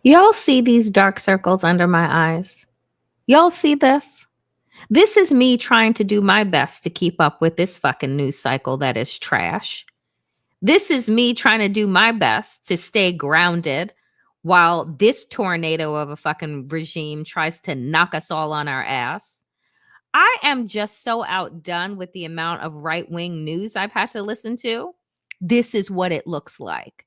Y'all see these dark circles under my eyes? Y'all see this? This is me trying to do my best to keep up with this fucking news cycle that is trash. This is me trying to do my best to stay grounded while this tornado of a fucking regime tries to knock us all on our ass. I am just so outdone with the amount of right-wing news I've had to listen to. This is what it looks like.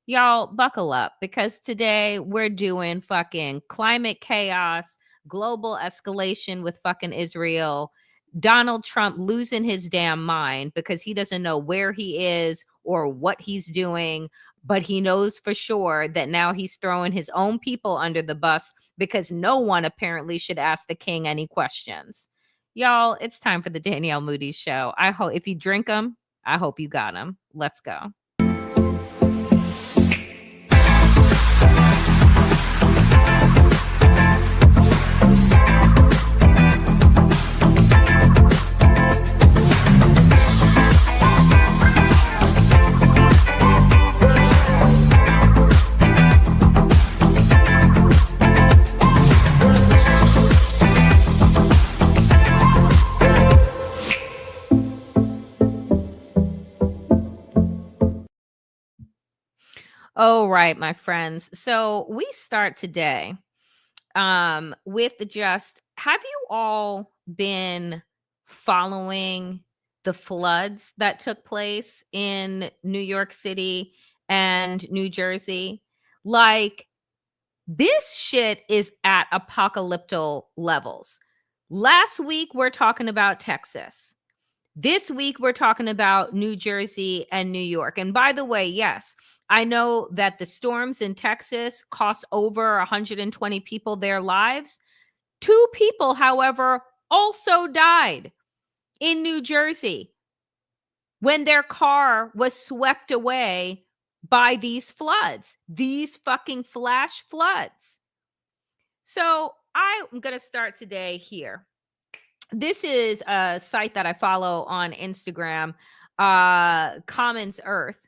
Y'all buckle up because today we're doing fucking climate chaos, global escalation with fucking Israel, Donald Trump losing his damn mind because he doesn't know where he is or what he's doing, but he knows for sure that now he's throwing his own people under the bus because no one apparently should ask the king any questions. Y'all, it's time for the Danielle Moodie show. I hope if you drink them, I hope you got them. Let's go. Oh, right, my friends. So we start today with just have you all been following the floods that took place in New York City and New Jersey? Like, this shit is at apocalyptic levels. Last week, we're talking about Texas. This week, we're talking about New Jersey and New York. And by the way, yes, I know that the storms in Texas cost over 120 people their lives. 2 people, however, also died in New Jersey when their car was swept away by these floods, these fucking flash floods. So I'm going to start today here. This is a site that I follow on Instagram, Commons Earth.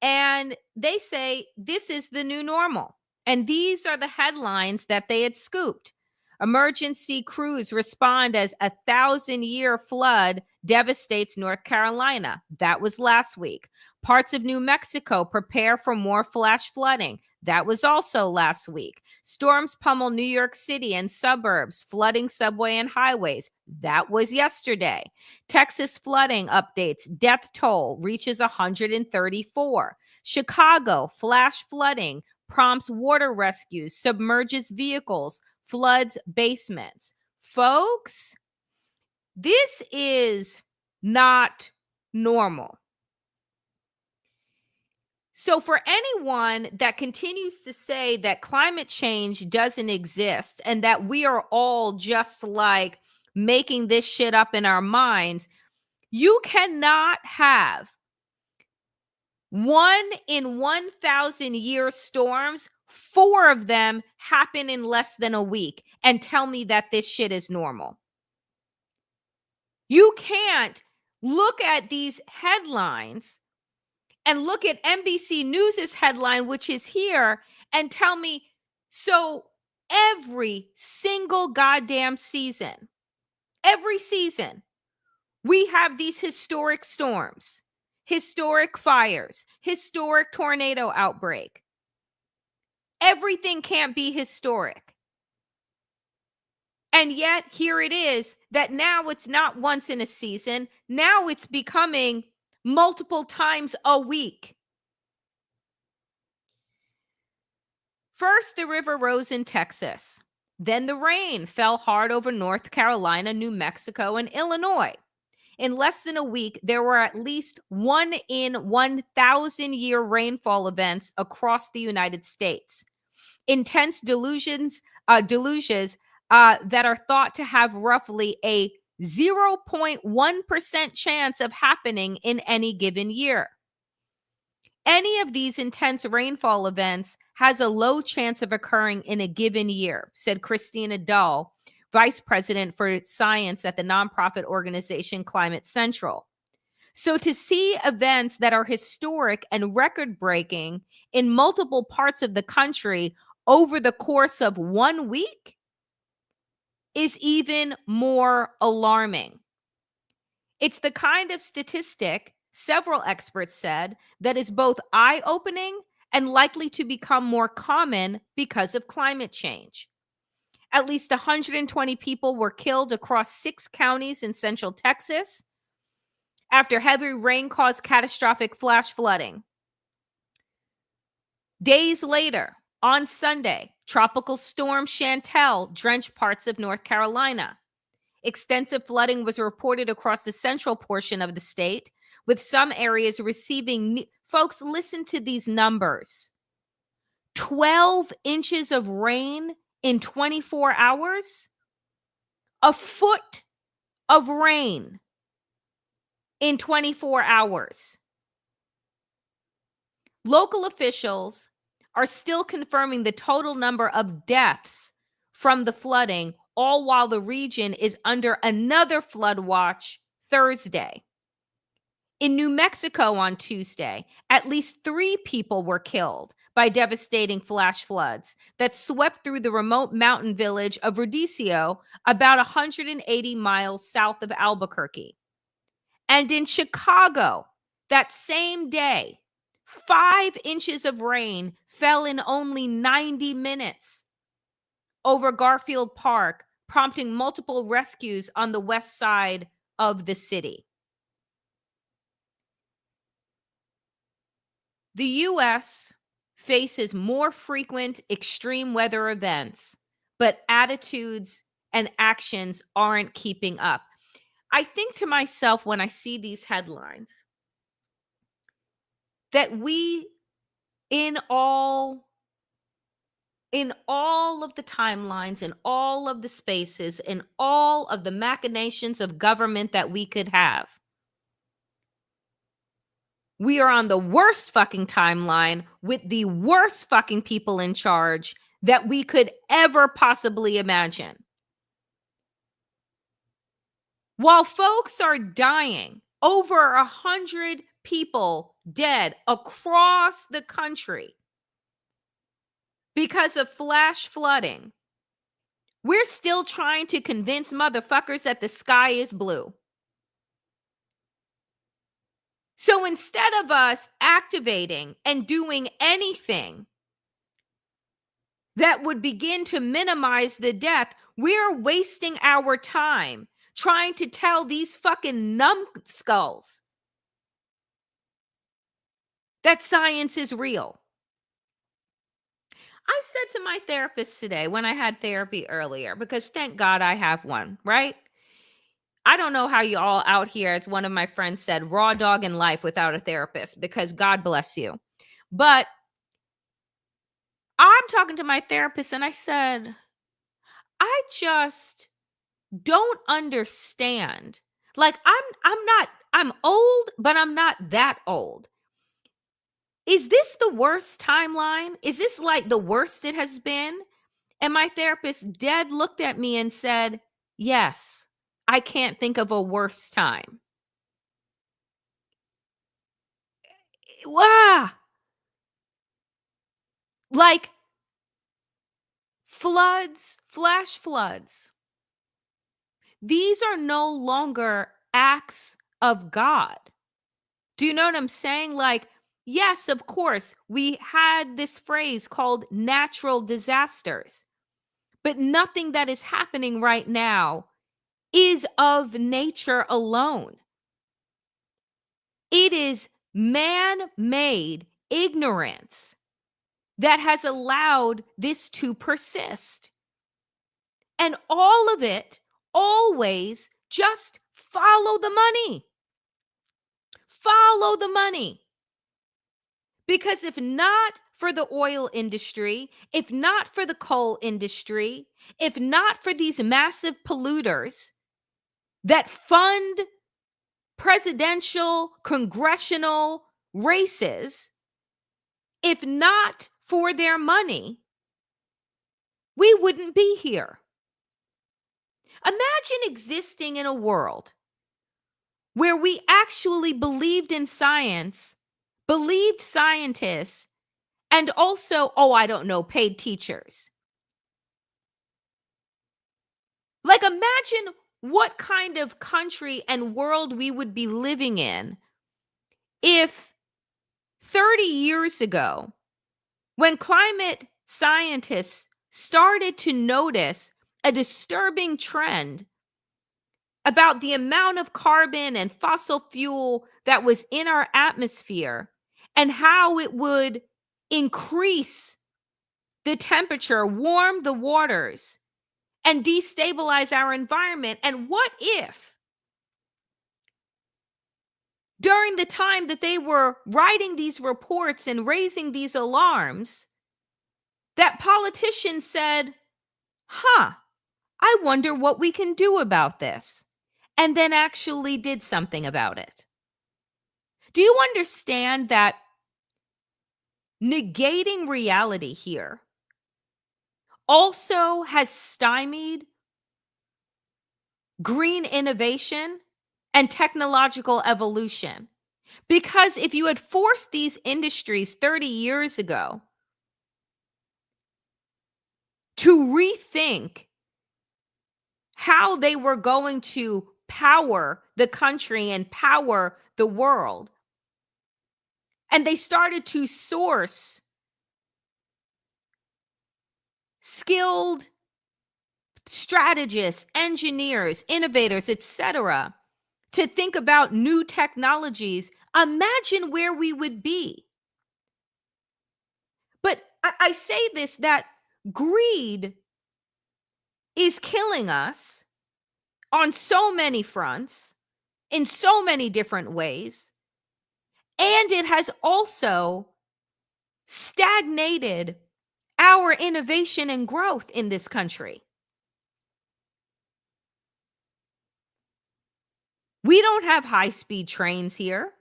And they say this is the new normal. And these are the headlines that they had scooped. Emergency crews respond as 1,000-year flood devastates North Carolina. That was last week. Parts of New Mexico prepare for more flash flooding. That was also last week. Storms pummel New York City and suburbs, flooding subway and highways. That was yesterday. Texas flooding updates. Death toll reaches 134. Chicago, flash flooding prompts water rescues, submerges vehicles, floods basements. Folks, this is not normal. So for anyone that continues to say that climate change doesn't exist and that we are all just like making this shit up in our minds, you cannot have 1 in 1,000 year storms, 4 of them happen in less than a week, and tell me that this shit is normal. You can't look at these headlines and look at NBC News's headline, which is here, and tell me, so every single goddamn season, we have these historic storms, historic fires, historic tornado outbreak. Everything can't be historic. And yet here it is that now it's not once in a season. Now it's becoming multiple times a week. First, the river rose in Texas. Then the rain fell hard over North Carolina, New Mexico, and Illinois. In less than a week, there were at least 1 in 1,000-year rainfall events across the United States. Intense deluges that are thought to have roughly a 0.1% chance of happening in any given year. Any of these intense rainfall events has a low chance of occurring in a given year, said Christina Dahl, vice president for science at the nonprofit organization Climate Central. So to see events that are historic and record-breaking in multiple parts of the country over the course of 1 week is even more alarming. It's the kind of statistic, several experts said, that is both eye-opening and likely to become more common because of climate change. At least 120 people were killed across 6 counties in central Texas after heavy rain caused catastrophic flash flooding. Days later, on Sunday, Tropical Storm Chantal drenched parts of North Carolina. Extensive flooding was reported across the central portion of the state, with some areas receiving, folks, listen to these numbers, 12 inches of rain in 24 hours, a foot of rain in 24 hours. Local officials are still confirming the total number of deaths from the flooding, all while the region is under another flood watch Thursday. In New Mexico on Tuesday, at least 3 people were killed by devastating flash floods that swept through the remote mountain village of Rudisio, about 180 miles south of Albuquerque. And in Chicago, that same day, 5 inches of rain fell in only 90 minutes over Garfield Park, prompting multiple rescues on the west side of the city. The U.S. faces more frequent extreme weather events, but attitudes and actions aren't keeping up. I think to myself when I see these headlines that we, in all of the timelines, in all of the spaces, in all of the machinations of government that we could have, we are on the worst fucking timeline with the worst fucking people in charge that we could ever possibly imagine. While folks are dying, over 100 people dead across the country because of flash flooding, we're still trying to convince motherfuckers that the sky is blue. So instead of us activating and doing anything that would begin to minimize the death, we're wasting our time trying to tell these fucking numbskulls that science is real. I said to my therapist today when I had therapy earlier, because thank God I have one, right? I don't know how you all out here, as one of my friends said, raw dog in life without a therapist, because God bless you. But I'm talking to my therapist and I said, I just don't understand. Like I'm old, but I'm not that old. Is this the worst timeline? Is this like the worst it has been? And my therapist dead looked at me and said, yes, I can't think of a worse time. Wow. Like floods, flash floods. These are no longer acts of God. Do you know what I'm saying? Like, yes, of course, we had this phrase called natural disasters, but nothing that is happening right now is of nature alone. It is man-made ignorance that has allowed this to persist. And all of it, always just follow the money. Follow the money. Because if not for the oil industry, if not for the coal industry, if not for these massive polluters that fund presidential, congressional races, if not for their money, we wouldn't be here. Imagine existing in a world where we actually believed in science, believed scientists, And also, oh, I don't know, paid teachers. Like, imagine what kind of country and world we would be living in if 30 years ago, when climate scientists started to notice a disturbing trend about the amount of carbon and fossil fuel that was in our atmosphere and how it would increase the temperature, warm the waters, and destabilize our environment. And what if, during the time that they were writing these reports and raising these alarms, that politicians said, huh, I wonder what we can do about this, and then actually did something about it? Do you understand that negating reality here also has stymied green innovation and technological evolution? Because if you had forced these industries 30 years ago to rethink how they were going to power the country and power the world, and they started to source skilled strategists, engineers, innovators, etc., to think about new technologies, imagine where we would be. But I say this, that greed is killing us on so many fronts, in so many different ways. And it has also stagnated our innovation and growth in this country. We don't have high-speed trains here.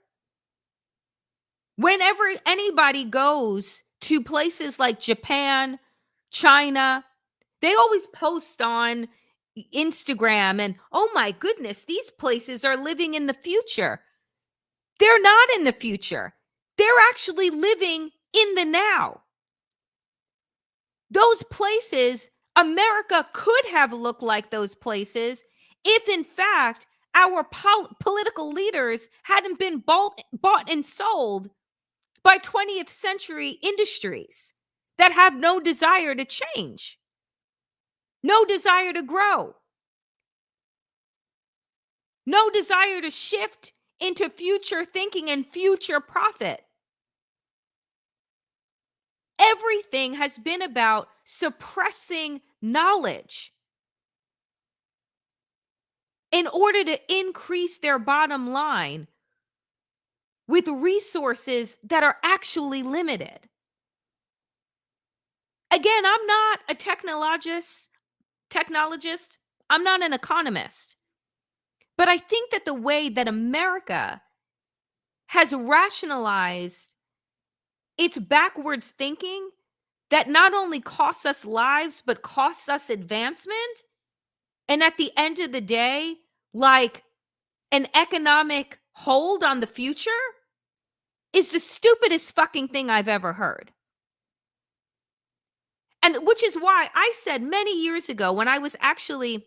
Whenever anybody goes to places like Japan, China, they always post on Instagram and, oh my goodness, these places are living in the future. They're not in the future. They're actually living in the now. Those places, America could have looked like those places if, in fact, our political leaders hadn't been bought and sold by 20th century industries that have no desire to change, no desire to grow, no desire to shift into future thinking and future profit. Everything has been about suppressing knowledge in order to increase their bottom line with resources that are actually limited. Again, I'm not a technologist. I'm not an economist. But I think that the way that America has rationalized its backwards thinking that not only costs us lives, but costs us advancement, and at the end of the day, like an economic hold on the future, is the stupidest fucking thing I've ever heard. And which is why I said many years ago when I was actually,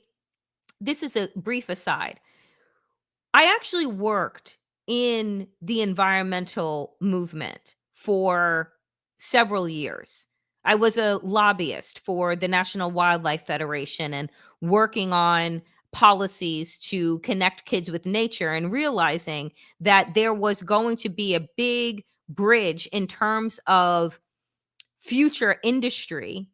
this is a brief aside, I actually worked in the environmental movement for several years. I was a lobbyist for the National Wildlife Federation and working on policies to connect kids with nature, and realizing that there was going to be a big bridge in terms of future industry.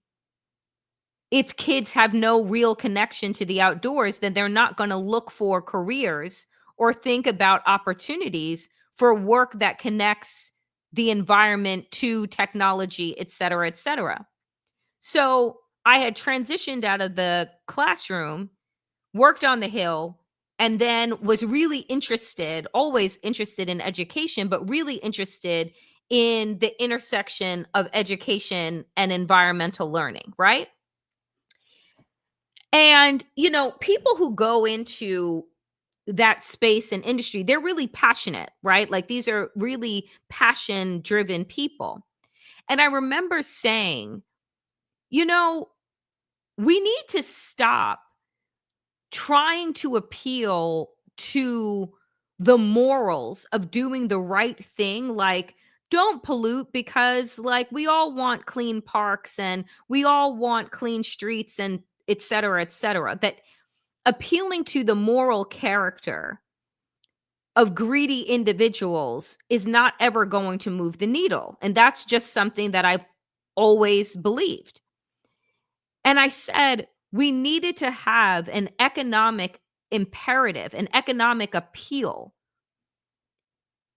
If kids have no real connection to the outdoors, then they're not going to look for careers or think about opportunities for work that connects the environment to technology, et cetera, et cetera. So I had transitioned out of the classroom, worked on the Hill, and then was really interested, always interested in education, but really interested in the intersection of education and environmental learning, right? And, people who go into that space and industry, they're really passionate, right? Like, these are really passion driven people. And I remember saying, you know, we need to stop trying to appeal to the morals of doing the right thing. Like, don't pollute because, like, we all want clean parks and we all want clean streets and et cetera, et cetera. That appealing to the moral character of greedy individuals is not ever going to move the needle. And that's just something that I've always believed. And I said we needed to have an economic imperative, an economic appeal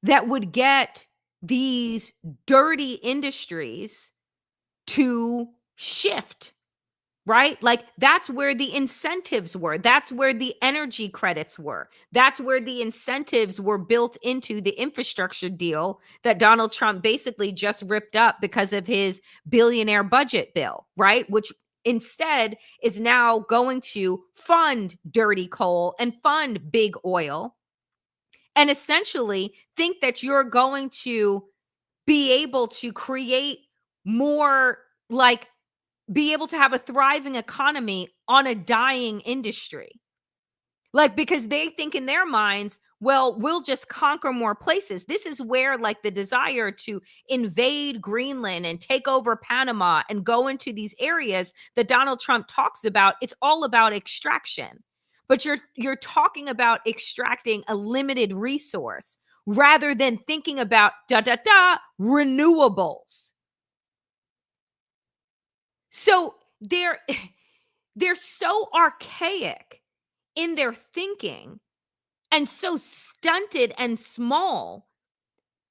that would get these dirty industries to shift, right? Like that's where the incentives were. That's where the energy credits were. That's where the incentives were built into the infrastructure deal that Donald Trump basically just ripped up because of his billionaire budget bill, right? Which instead is now going to fund dirty coal and fund big oil and essentially think that you're going to be able to create more, like, be able to have a thriving economy on a dying industry. Like, because they think in their minds, well, we'll just conquer more places. This is where, like, the desire to invade Greenland and take over Panama and go into these areas that Donald Trump talks about, it's all about extraction. But you're talking about extracting a limited resource rather than thinking about renewables. So they're so archaic in their thinking and so stunted and small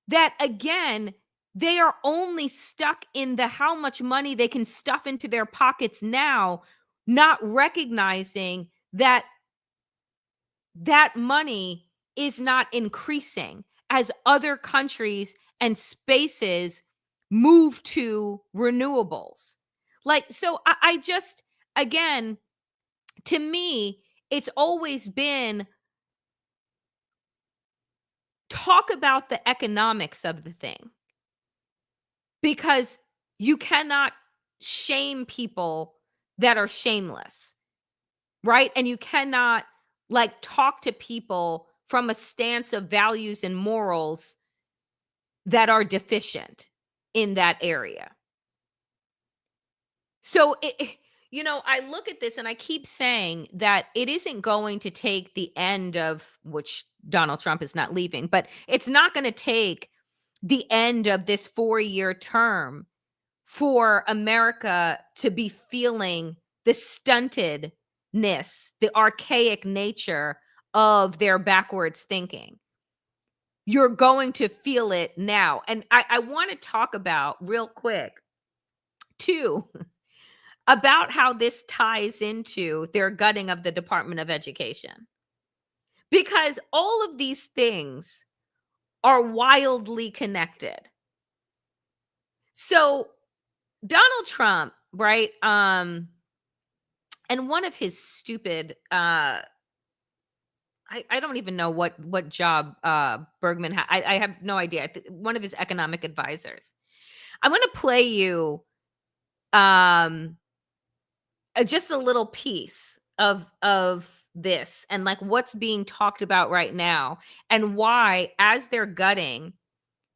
that, again, they are only stuck in the how much money they can stuff into their pockets now, not recognizing that that money is not increasing as other countries and spaces move to renewables. Like, so I just, again, to me, it's always been talk about the economics of the thing because you cannot shame people that are shameless, right? And you cannot, like, talk to people from a stance of values and morals that are deficient in that area. So I look at this and I keep saying that it isn't going to take the end of, which Donald Trump is not leaving, but it's not going to take the end of this 4-year term for America to be feeling the stuntedness, the archaic nature of their backwards thinking. You're going to feel it now. And I want to talk about real quick, too, about how this ties into their gutting of the Department of Education. Because all of these things are wildly connected. So Donald Trump, right? And one of his stupid I don't even know what job Bergman had. I have no idea. One of his economic advisors. I'm going to play you just a little piece of this and, like, what's being talked about right now and why, as they're gutting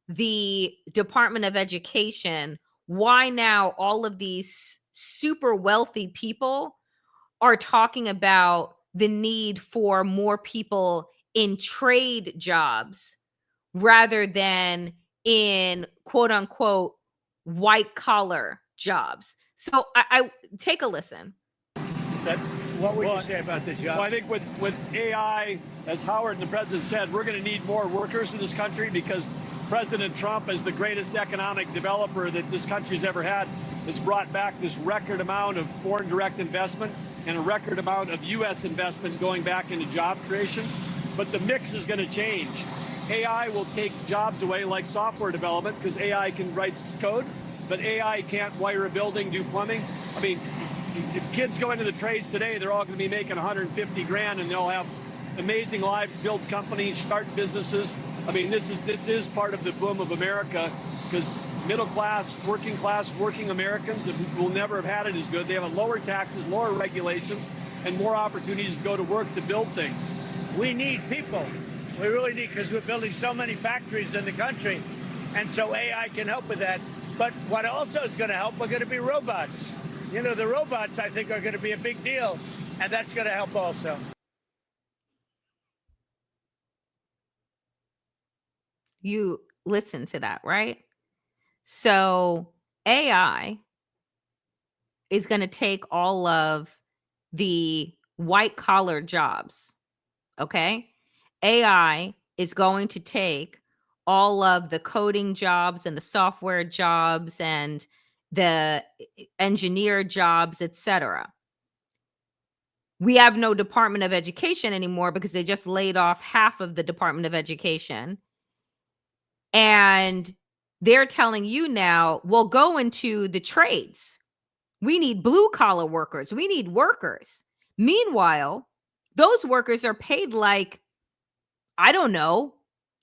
the Department of Education, why now all of these super wealthy people are talking about the need for more people in trade jobs rather than in quote unquote white collar jobs. So I take a listen. What would you say about the job? Well, I think with AI, as Howard and the president said, we're going to need more workers in this country because President Trump, as the greatest economic developer that this country's ever had, has brought back this record amount of foreign direct investment and a record amount of U.S. investment going back into job creation. But the mix is going to change. AI will take jobs away, like software development, because AI can write code, but AI can't wire a building, do plumbing. I mean, if kids go into the trades today, they're all going to be making 150 grand, and they'll have amazing lives, build companies, start businesses. I mean, this is part of the boom of America, because middle class, working Americans who will never have had it as good. They have lower taxes, lower regulation, and more opportunities to go to work to build things. We need people. We really need, because we're building so many factories in the country. And so AI can help with that. But what also is going to help are going to be robots. You know, the robots, I think, are going to be a big deal. And that's going to help also. You listen to that, right? So AI is going to take all of the white collar jobs. Okay. AI is going to take all of the coding jobs and the software jobs and the engineer jobs, etc. We have no Department of Education anymore because they just laid off half of the Department of Education. And they're telling you now, well, go into the trades. We need blue collar workers. We need workers. Meanwhile, those workers are paid like, I don't know,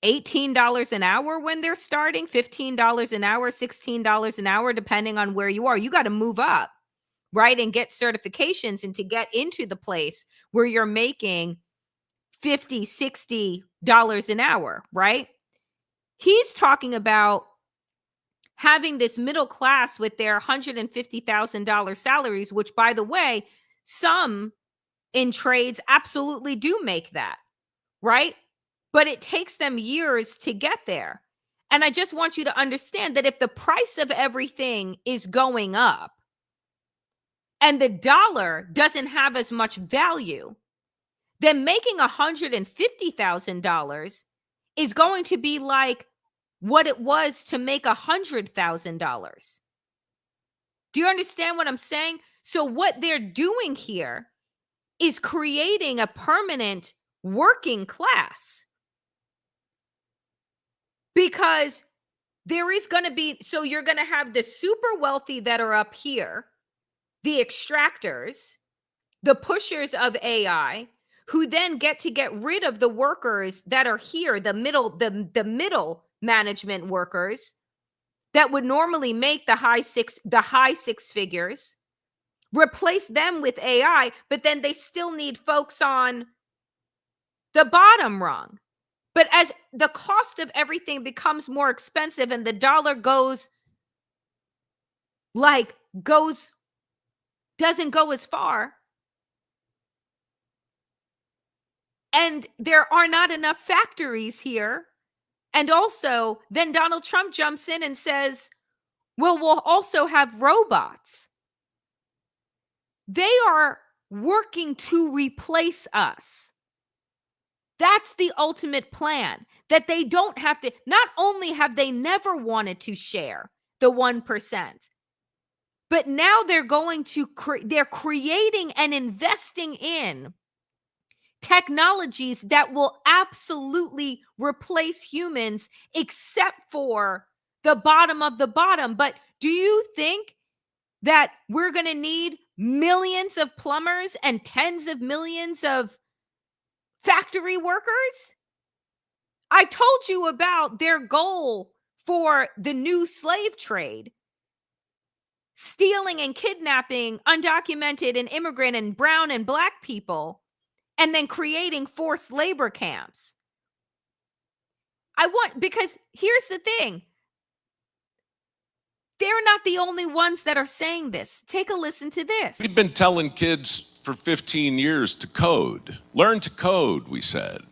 $18 an hour when they're starting, $15 an hour, $16 an hour, depending on where you are. You got to move up, right? And get certifications and to get into the place where you're making $50, $60 an hour, right? He's talking about having this middle class with their $150,000 salaries, which, by the way, some in trades absolutely do make that, right? But it takes them years to get there. And I just want you to understand that if the price of everything is going up and the dollar doesn't have as much value, then making $150,000 is going to be like what it was to make $100,000. Do you understand what I'm saying? So what they're doing here is creating a permanent working class, because there is going to be, so you're going to have the super wealthy that are up here, the extractors, the pushers of AI, who then get to get rid of the workers that are here, the middle management workers that would normally make the high six figures, replace them with AI, but then they still need folks on the bottom rung. But as the cost of everything becomes more expensive and the dollar doesn't go as far, and there are not enough factories here. And also, then Donald Trump jumps in and says, well, we'll also have robots. They are working to replace us. That's the ultimate plan, that they don't have to, not only have they never wanted to share the 1%, but now they're going to, they're creating and investing in technologies that will absolutely replace humans, except for the bottom of the bottom. But do you think that we're going to need millions of plumbers and tens of millions of factory workers? I told you about their goal for the new slave trade, stealing and kidnapping undocumented and immigrant and brown and black people, and then creating forced labor camps. Because here's the thing. They're not the only ones that are saying this. Take a listen to this. We've been telling kids for 15 years to code. Learn to code, we said.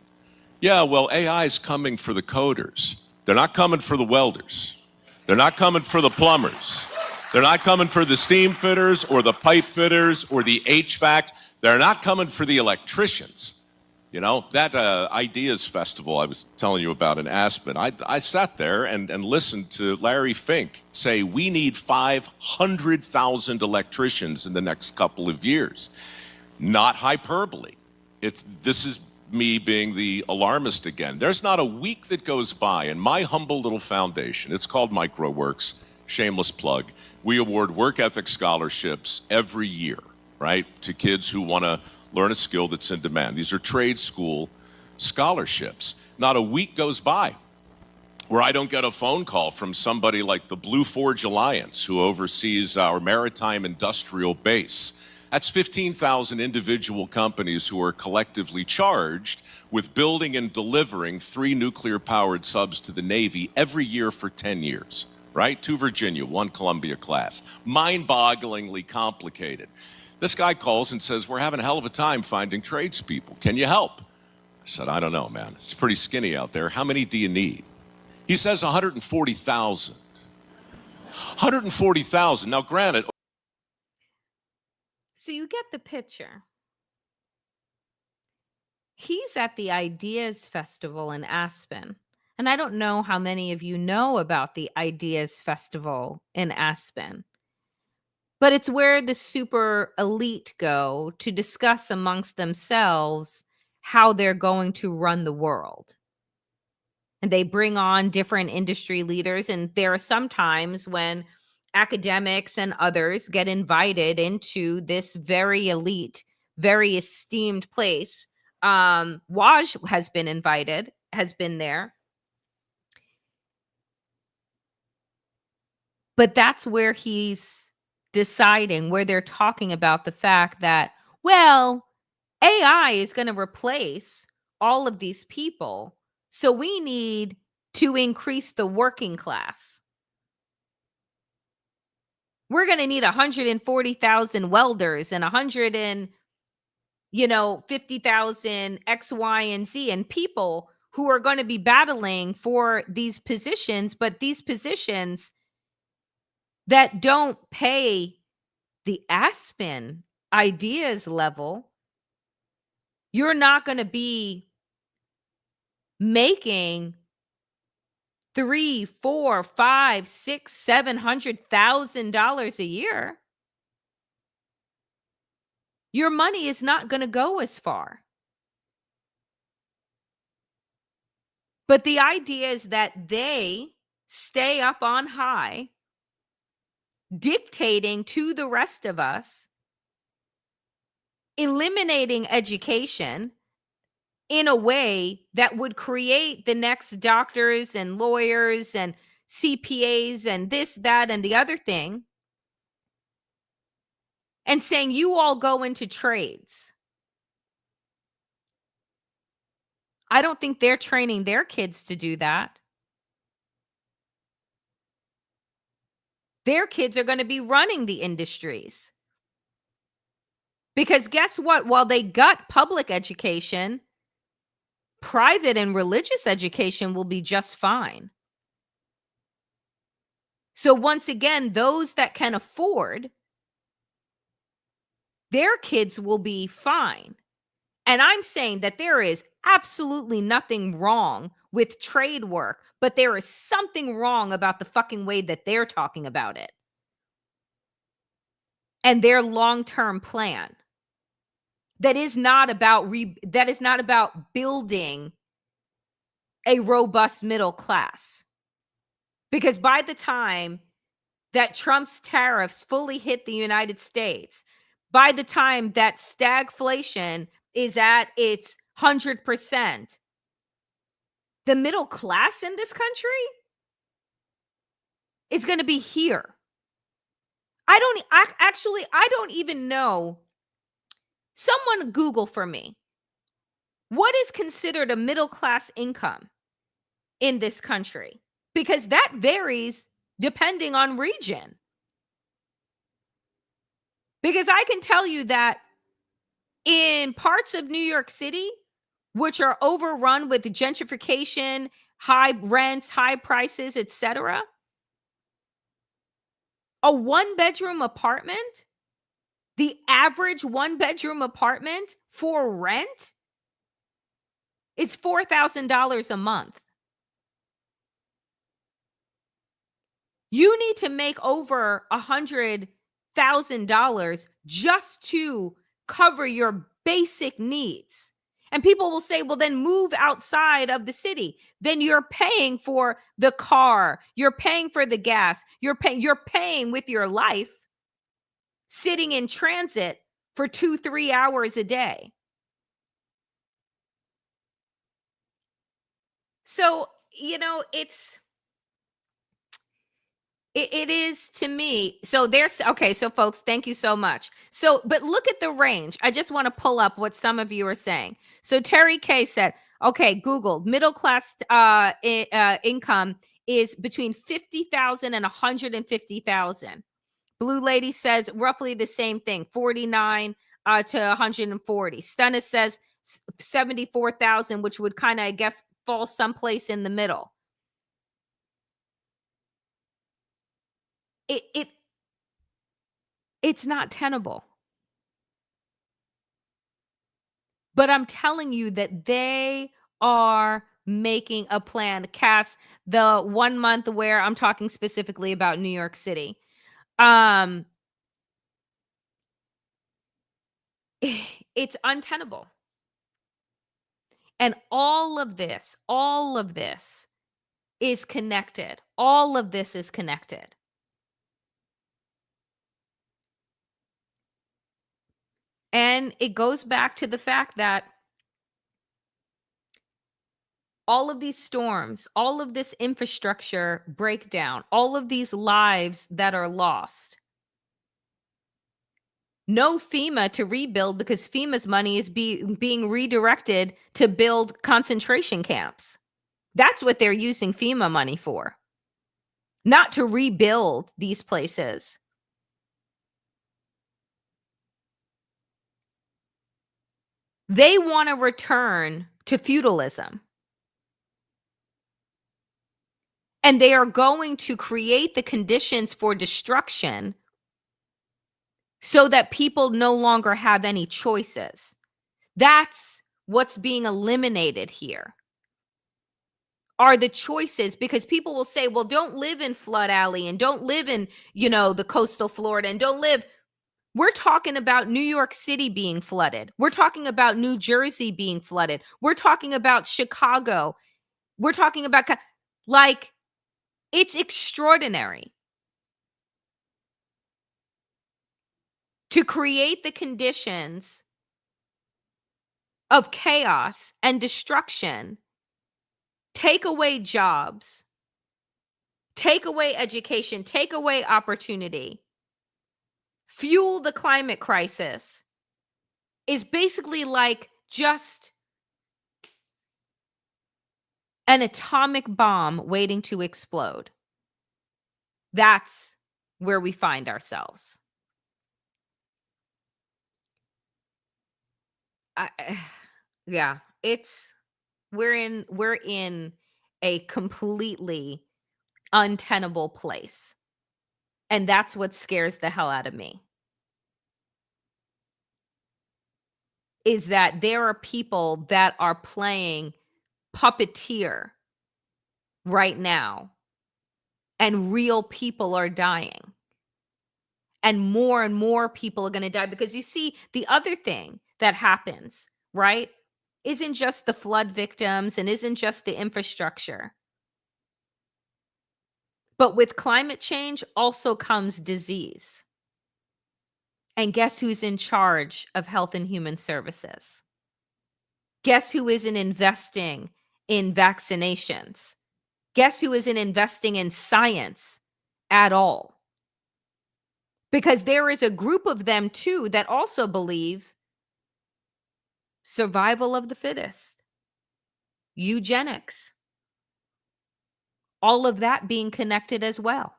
Yeah, well, AI is coming for the coders. They're not coming for the welders. They're not coming for the plumbers. They're not coming for the steam fitters or the pipe fitters or the HVAC. They're not coming for the electricians. You know, that Ideas Festival I was telling you about in Aspen, I sat there and listened to Larry Fink say we need 500,000 electricians in the next couple of years. Not hyperbole. This is me being the alarmist again. There's not a week that goes by in my humble little foundation. It's called MicroWorks, shameless plug. We award work ethic scholarships every year, right, to kids who want to learn a skill that's in demand. These are trade school scholarships. Not a week goes by where I don't get a phone call from somebody like the Blue Forge Alliance, who oversees our maritime industrial base. That's 15,000 individual companies who are collectively charged with building and delivering 3 nuclear-powered subs to the Navy every year for 10 years, right? 2 Virginia, 1 Columbia class. Mind-bogglingly complicated. This guy calls and says, we're having a hell of a time finding tradespeople. Can you help? I said, I don't know, man. It's pretty skinny out there. How many do you need? He says 140,000. 140,000. Now, granted. So you get the picture. He's at the Ideas Festival in Aspen. And I don't know how many of you know about the Ideas Festival in Aspen, but it's where the super elite go to discuss amongst themselves how they're going to run the world. And they bring on different industry leaders. And there are some times when academics and others get invited into this very elite, very esteemed place. Waj has been invited, has been there. But that's where he's deciding, where they're talking about the fact that, well, AI is going to replace all of these people. So we need to increase the working class. We're going to need 140,000 welders and 50,000 X, Y, and Z, and people who are going to be battling for these positions, but these positions that don't pay the Aspen Ideas level, you're not going to be making $300,000, $400,000, $500,000, $600,000, $700,000 a year. Your money is not going to go as far. But the idea is that they stay up on high, dictating to the rest of us, eliminating education in a way that would create the next doctors and lawyers and CPAs and this, that, and the other thing, and saying you all go into trades. I don't think they're training their kids to do that. Their kids are going to be running the industries. Because guess what? While they got public education, private and religious education will be just fine. So once again, those that can afford, their kids will be fine. And I'm saying that there is absolutely nothing wrong with trade work, but there is something wrong about the fucking way that they're talking about it and their long-term plan. That is not about building a robust middle class. Because by the time that Trump's tariffs fully hit the United States, by the time that stagflation is at its 100%, the middle class in this country is going to be here. I don't even know. Someone Google for me. What is considered a middle class income in this country? Because that varies depending on region. Because I can tell you that in parts of New York City, which are overrun with gentrification, high rents, high prices, etc., a one-bedroom apartment, the average one-bedroom apartment for rent is $4,000 a month. You need to make over $100,000 just to cover your basic needs. And people will say, well, then move outside of the city. Then you're paying for the car. You're paying for the gas. You're paying with your life, sitting in transit for 2-3 hours a day. So it is to me. So there's okay. So folks, thank you so much. So, but look at the range. I just want to pull up what some of you are saying. So Terry K said, okay, Google middle class income is between 50,000 and 150,000. Blue Lady says roughly the same thing, 49 to 140. Stunna says 74,000, which would kind of, I guess, fall someplace in the middle. It's not tenable. But I'm telling you that they are making a plan. Cass, the 1 month where I'm talking specifically about New York City. It's untenable. And all of this is connected. All of this is connected. And it goes back to the fact that all of these storms, all of this infrastructure breakdown, all of these lives that are lost. No FEMA to rebuild because FEMA's money is being redirected to build concentration camps. That's what they're using FEMA money for, not to rebuild these places. They want to return to feudalism. And they are going to create the conditions for destruction so that people no longer have any choices. That's what's being eliminated here. Are the choices, because people will say, well, don't live in Flood Alley and don't live in, the coastal Florida and don't live. We're talking about New York City being flooded. We're talking about New Jersey being flooded. We're talking about Chicago. We're talking about, it's extraordinary to create the conditions of chaos and destruction, take away jobs, take away education, take away opportunity, fuel the climate crisis, is basically like just an atomic bomb waiting to explode. That's where we find ourselves. Yeah, we're in a completely untenable place. And that's what scares the hell out of me. Is that there are people that are playing puppeteer right now, and real people are dying. And more people are going to die, because you see, the other thing that happens, right, isn't just the flood victims and isn't just the infrastructure. But with climate change also comes disease. And guess who's in charge of Health and Human Services? Guess who isn't investing in vaccinations? Guess who isn't investing in science at all? Because there is a group of them too that also believe survival of the fittest, eugenics, all of that being connected as well.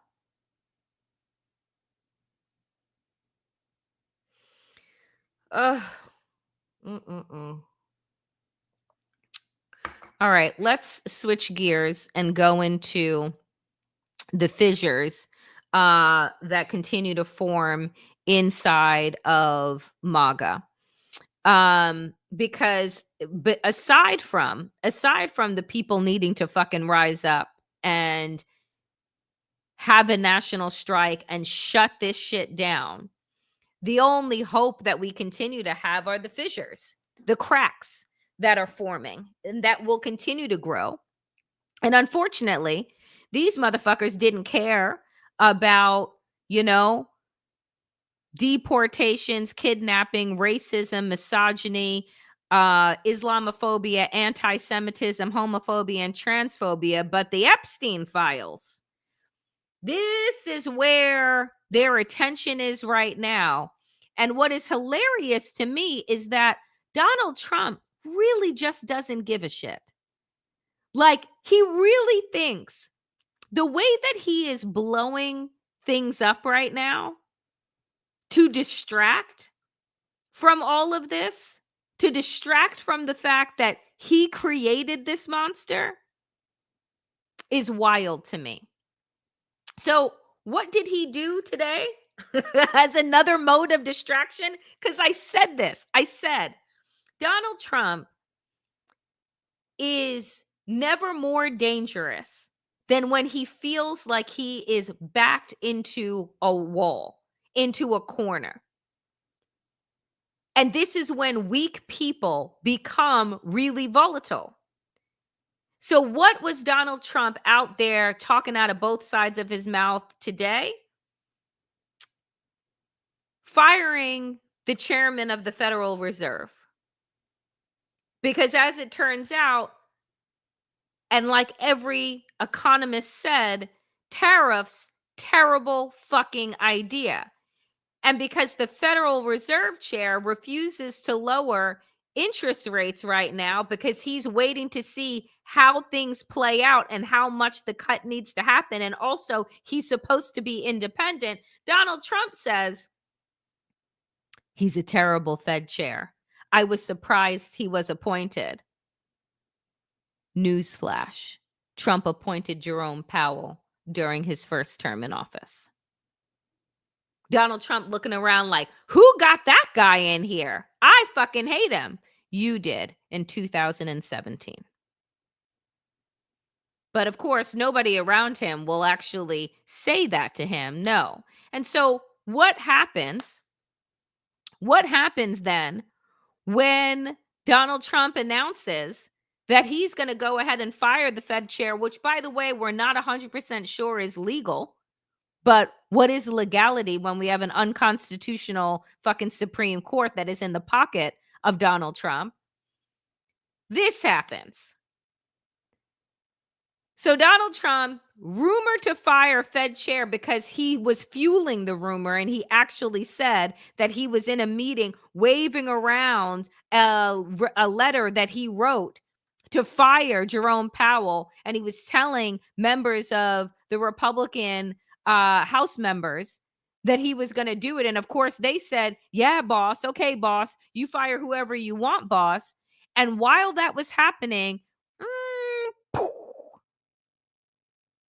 All right, let's switch gears and go into the fissures that continue to form inside of MAGA. But aside from the people needing to fucking rise up and have a national strike and shut this shit down, the only hope that we continue to have are the fissures, the cracks that are forming and that will continue to grow. And unfortunately, these motherfuckers didn't care about, deportations, kidnapping, racism, misogyny, Islamophobia, anti-Semitism, homophobia, and transphobia, but the Epstein files. This is where their attention is right now. And what is hilarious to me is that Donald Trump really just doesn't give a shit. Like, he really thinks the way that he is blowing things up right now to distract from all of this, to distract from the fact that he created this monster, is wild to me. So, what did he do today as another mode of distraction? Because I said this. I said, Donald Trump is never more dangerous than when he feels like he is backed into a wall, into a corner. And this is when weak people become really volatile. So, what was Donald Trump out there talking out of both sides of his mouth today? Firing the chairman of the Federal Reserve. Because as it turns out, and like every economist said, tariffs, terrible fucking idea. And because the Federal Reserve chair refuses to lower interest rates right now because he's waiting to see how things play out and how much the cut needs to happen. And also, he's supposed to be independent. Donald Trump says he's a terrible Fed chair. I was surprised he was appointed. Newsflash: Trump appointed Jerome Powell during his first term in office. Donald Trump looking around like, who got that guy in here? I fucking hate him. You did in 2017. But of course, nobody around him will actually say that to him. No. And so what happens? What happens then when Donald Trump announces that he's going to go ahead and fire the Fed chair, which, by the way, we're not 100% sure is legal? But what is legality when we have an unconstitutional fucking Supreme Court that is in the pocket of Donald Trump? This happens. So Donald Trump, rumored to fire Fed chair because he was fueling the rumor, and he actually said that he was in a meeting waving around a letter that he wrote to fire Jerome Powell, and he was telling members of the Republican House members that he was going to do it. And of course, they said, yeah, boss. Okay, boss. You fire whoever you want, boss. And while that was happening,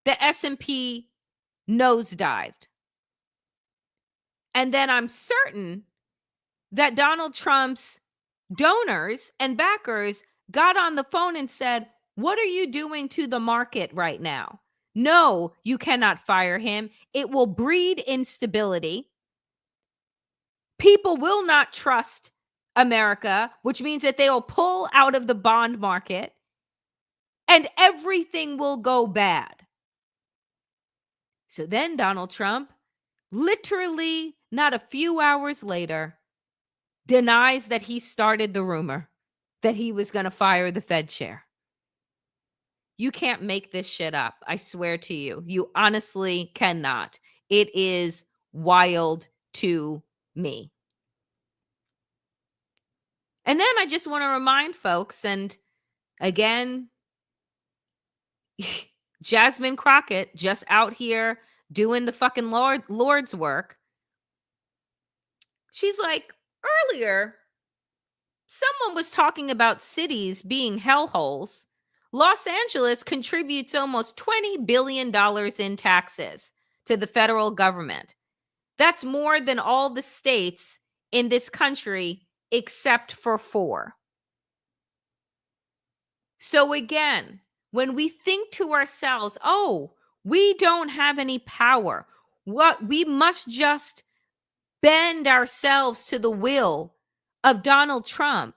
the S&P nosedived. And then I'm certain that Donald Trump's donors and backers got on the phone and said, what are you doing to the market right now? No, you cannot fire him. It will breed instability. People will not trust America, which means that they will pull out of the bond market and everything will go bad. So then Donald Trump, literally not a few hours later, denies that he started the rumor that he was going to fire the Fed chair. You can't make this shit up. I swear to you. You honestly cannot. It is wild to me. And then I just want to remind folks, and again, Jasmine Crockett just out here doing the fucking Lord's work. She's like, earlier, someone was talking about cities being hellholes. Los Angeles contributes almost $20 billion in taxes to the federal government. That's more than all the states in this country except for 4. So again, when we think to ourselves, oh, we don't have any power, we must just bend ourselves to the will of Donald Trump.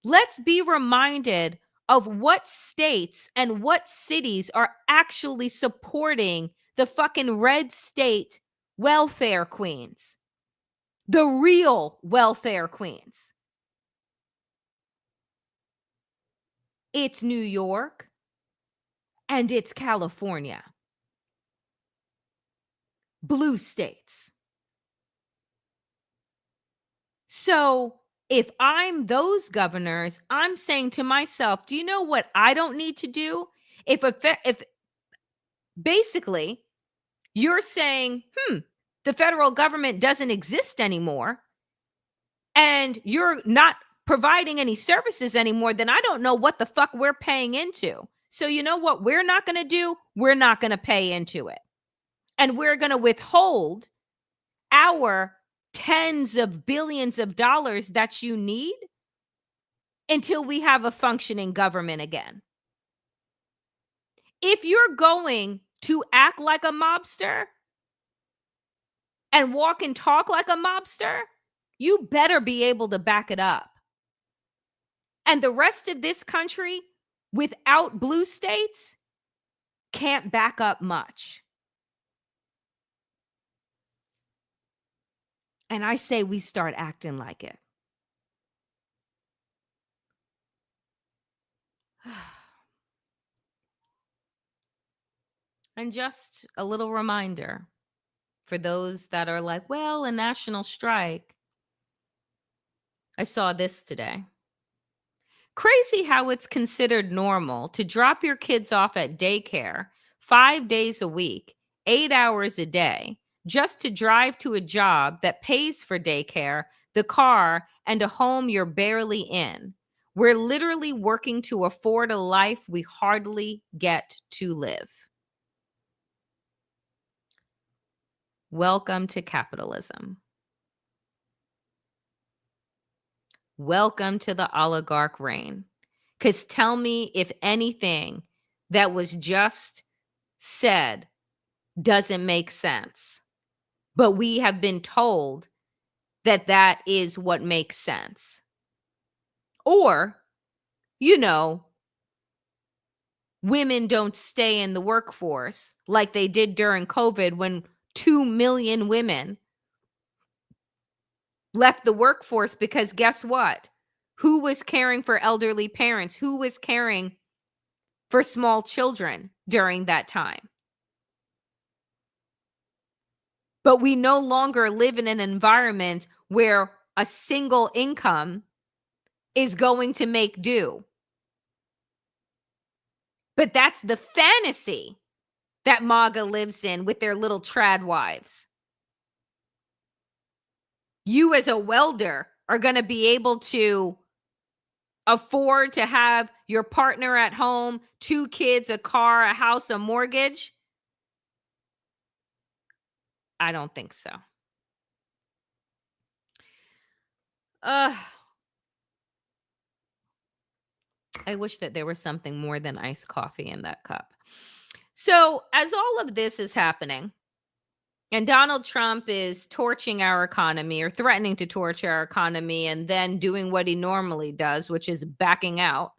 Let's be reminded of what states and what cities are actually supporting the fucking red state welfare queens, the real welfare queens. it's New York, and it's California. Blue states. So if I'm those governors, I'm saying to myself, do you know what I don't need to do? If basically you're saying, the federal government doesn't exist anymore, and you're not providing any services anymore, then I don't know what the fuck we're paying into. So you know what we're not going to do? We're not going to pay into it. And we're going to withhold our tens of billions of dollars that you need until we have a functioning government again. If you're going to act like a mobster and walk and talk like a mobster, you better be able to back it up. And the rest of this country, without blue states, can't back up much. And I say we start acting like it. And just a little reminder for those that are like, well, a national strike. I saw this today. Crazy how it's considered normal to drop your kids off at daycare 5 days a week, 8 hours a day, just to drive to a job that pays for daycare, the car, and a home you're barely in. We're literally working to afford a life we hardly get to live. Welcome to capitalism. Welcome to the oligarch reign. Because tell me if anything that was just said doesn't make sense. But we have been told that that is what makes sense. Or, women don't stay in the workforce like they did during COVID when 2 million women left the workforce because guess what? Who was caring for elderly parents? Who was caring for small children during that time? But we no longer live in an environment where a single income is going to make do. But that's the fantasy that MAGA lives in with their little trad wives. You as a welder are going to be able to afford to have your partner at home, 2 kids, a car, a house, a mortgage? I don't think so. I wish that there was something more than iced coffee in that cup. So, as all of this is happening, and Donald Trump is torching our economy or threatening to torch our economy and then doing what he normally does, which is backing out.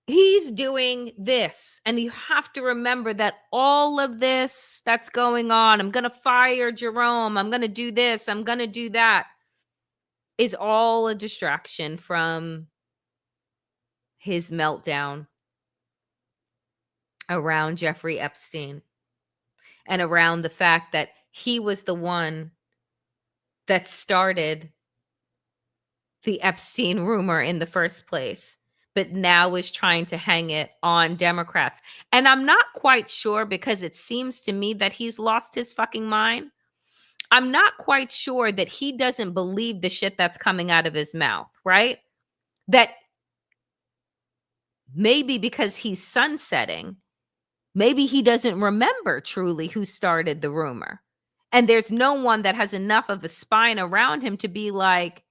He's doing this. And you have to remember that all of this that's going on, I'm going to fire Jerome, I'm going to do this, I'm going to do that, is all a distraction from his meltdown around Jeffrey Epstein. And around the fact that he was the one that started the Epstein rumor in the first place, but now is trying to hang it on Democrats. And I'm not quite sure, because it seems to me that he's lost his fucking mind. I'm not quite sure that he doesn't believe the shit that's coming out of his mouth, right? That maybe because he's sunsetting, maybe he doesn't remember truly who started the rumor. And there's no one that has enough of a spine around him to be like,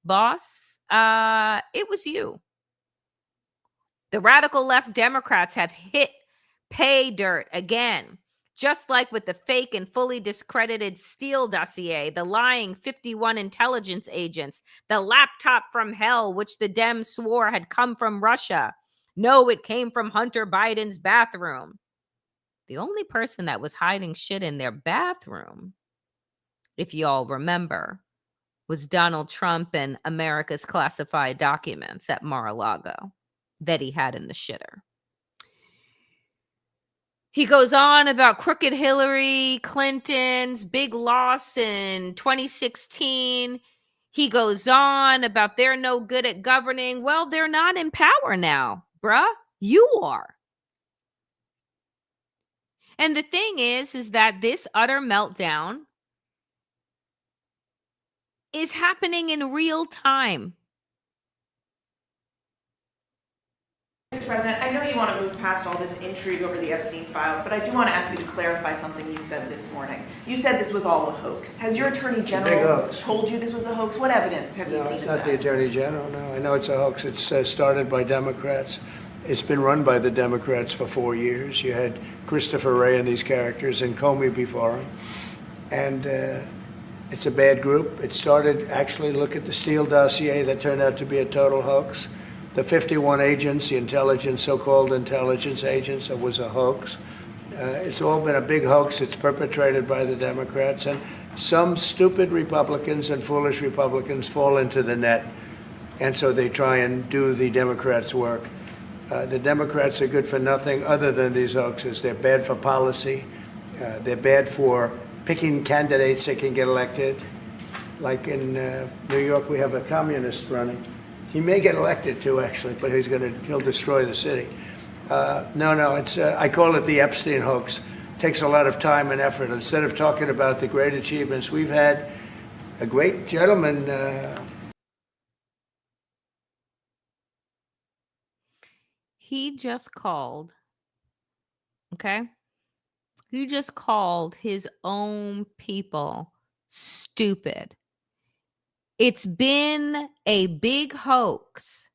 boss, it was you. The radical left Democrats have hit pay dirt again, just like with the fake and fully discredited Steele dossier, the lying 51 intelligence agents, the laptop from hell, which the Dems swore had come from Russia. No, it came from Hunter Biden's bathroom. The only person that was hiding shit in their bathroom, if y'all remember, was Donald Trump and America's classified documents at Mar-a-Lago that he had in the shitter. He goes on about crooked Hillary Clinton's big loss in 2016. He goes on about they're no good at governing. Well, they're not in power now, bruh. You are. And the thing is that this utter meltdown is happening in real time. Mr. President, I know you want to move past all this intrigue over the Epstein files, but I do want to ask you to clarify something you said this morning. You said this was all a hoax. Has your Attorney General told you this was a hoax? What evidence have you seen of that? No, it's not the Attorney General, no. I know it's a hoax. It's started by Democrats. It's been run by the Democrats for 4 years. You had Christopher Wray and these characters and Comey before him. And it's a bad group. It started, actually, look at the Steele dossier that turned out to be a total hoax. The 51 agents, the intelligence, so-called intelligence agents, it was a hoax. It's all been a big hoax. It's perpetrated by the Democrats. And some stupid Republicans and foolish Republicans fall into the net. And so they try and do the Democrats' work. The Democrats are good for nothing other than these hoaxes. They're bad for policy. They're bad for picking candidates that can get elected. Like in New York, we have a communist running. He may get elected too, actually, but he'll destroy the city. No, it's I call it the Epstein hoax. It takes a lot of time and effort. Instead of talking about the great achievements we've had, a great gentleman. He just called. Okay. He just called his own people stupid. It's been a big hoax.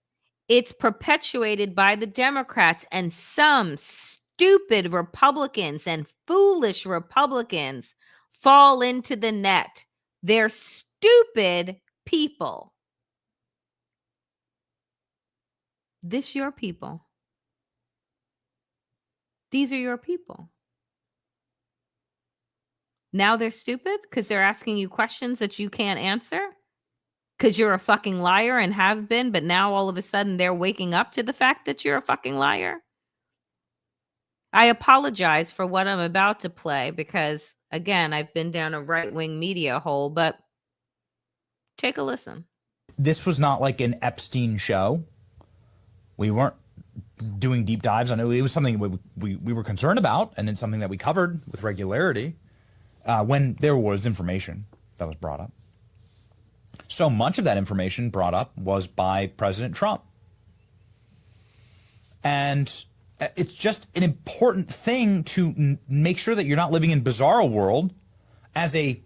It's perpetuated by the Democrats and some stupid Republicans and foolish Republicans fall into the net. They're stupid people. This your people. These are your people. Now they're stupid because they're asking you questions that you can't answer? Because you're a fucking liar and have been, but now all of a sudden they're waking up to the fact that you're a fucking liar. I apologize for what I'm about to play because, again, I've been down a right-wing media hole, but take a listen. This was not like an Epstein show. We weren't doing deep dives. I know it was something we were concerned about, and it's something that we covered with regularity when there was information that was brought up. So much of that information brought up was by President Trump. And it's just an important thing to make sure that you're not living in bizarro world as a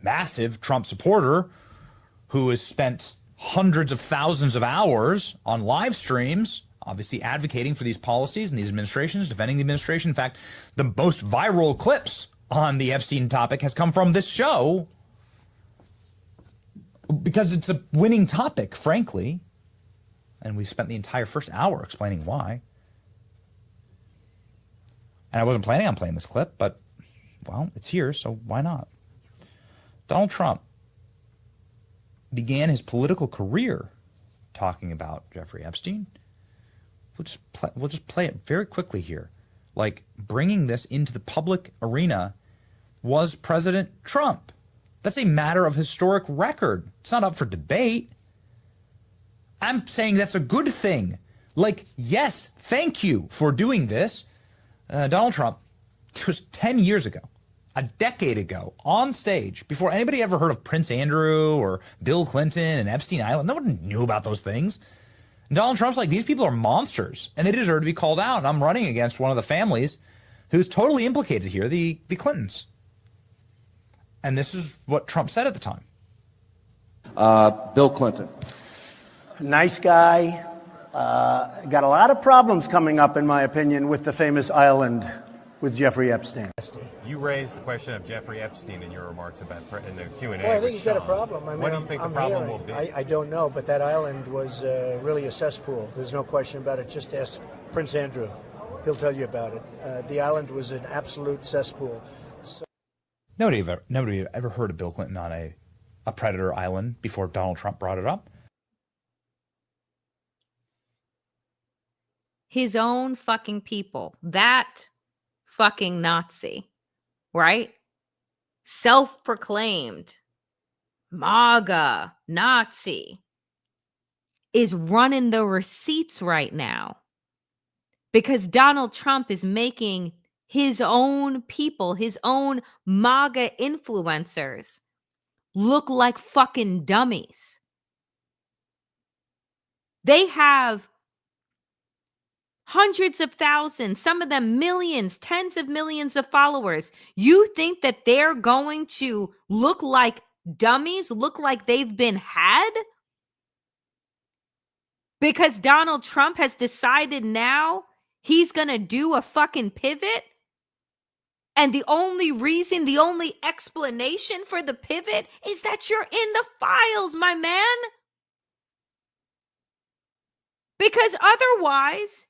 massive Trump supporter who has spent hundreds of thousands of hours on live streams, obviously advocating for these policies and these administrations, defending the administration. In fact, the most viral clips on the Epstein topic has come from this show because it's a winning topic, frankly. And we spent the entire first hour explaining why. And I wasn't planning on playing this clip, but, well, it's here, so why not? Donald Trump began his political career talking about Jeffrey Epstein. We'll just play it very quickly here. Like, bringing this into the public arena was President Trump. That's a matter of historic record. It's not up for debate. I'm saying that's a good thing. Like, yes, thank you for doing this. Donald Trump, it was 10 years ago, a decade ago, on stage, before anybody ever heard of Prince Andrew or Bill Clinton and Epstein Island. No one knew about those things. And Donald Trump's like, these people are monsters, and they deserve to be called out. And I'm running against one of the families who's totally implicated here, the Clintons. And this is what Trump said at the time. Bill Clinton. Nice guy. Got a lot of problems coming up, in my opinion, with the famous island with Jeffrey Epstein. You raised the question of Jeffrey Epstein in your remarks about in the Q&A. Well, I think he's got a problem. I mean, what do you think the problem will be? I don't know, but that island was really a cesspool. There's no question about it. Just ask Prince Andrew. He'll tell you about it. The island was an absolute cesspool. So... Nobody ever heard of Bill Clinton on a a predator island before Donald Trump brought it up. His own fucking people, that fucking Nazi, right? Self-proclaimed MAGA Nazi is running the receipts right now because Donald Trump is making his own people, his own MAGA influencers look like fucking dummies. They have hundreds of thousands, some of them millions, tens of millions of followers. You think that they're going to look like dummies, look like they've been had? Because Donald Trump has decided now he's going to do a fucking pivot? And the only reason, the only explanation for the pivot is that you're in the files, my man. Because otherwise,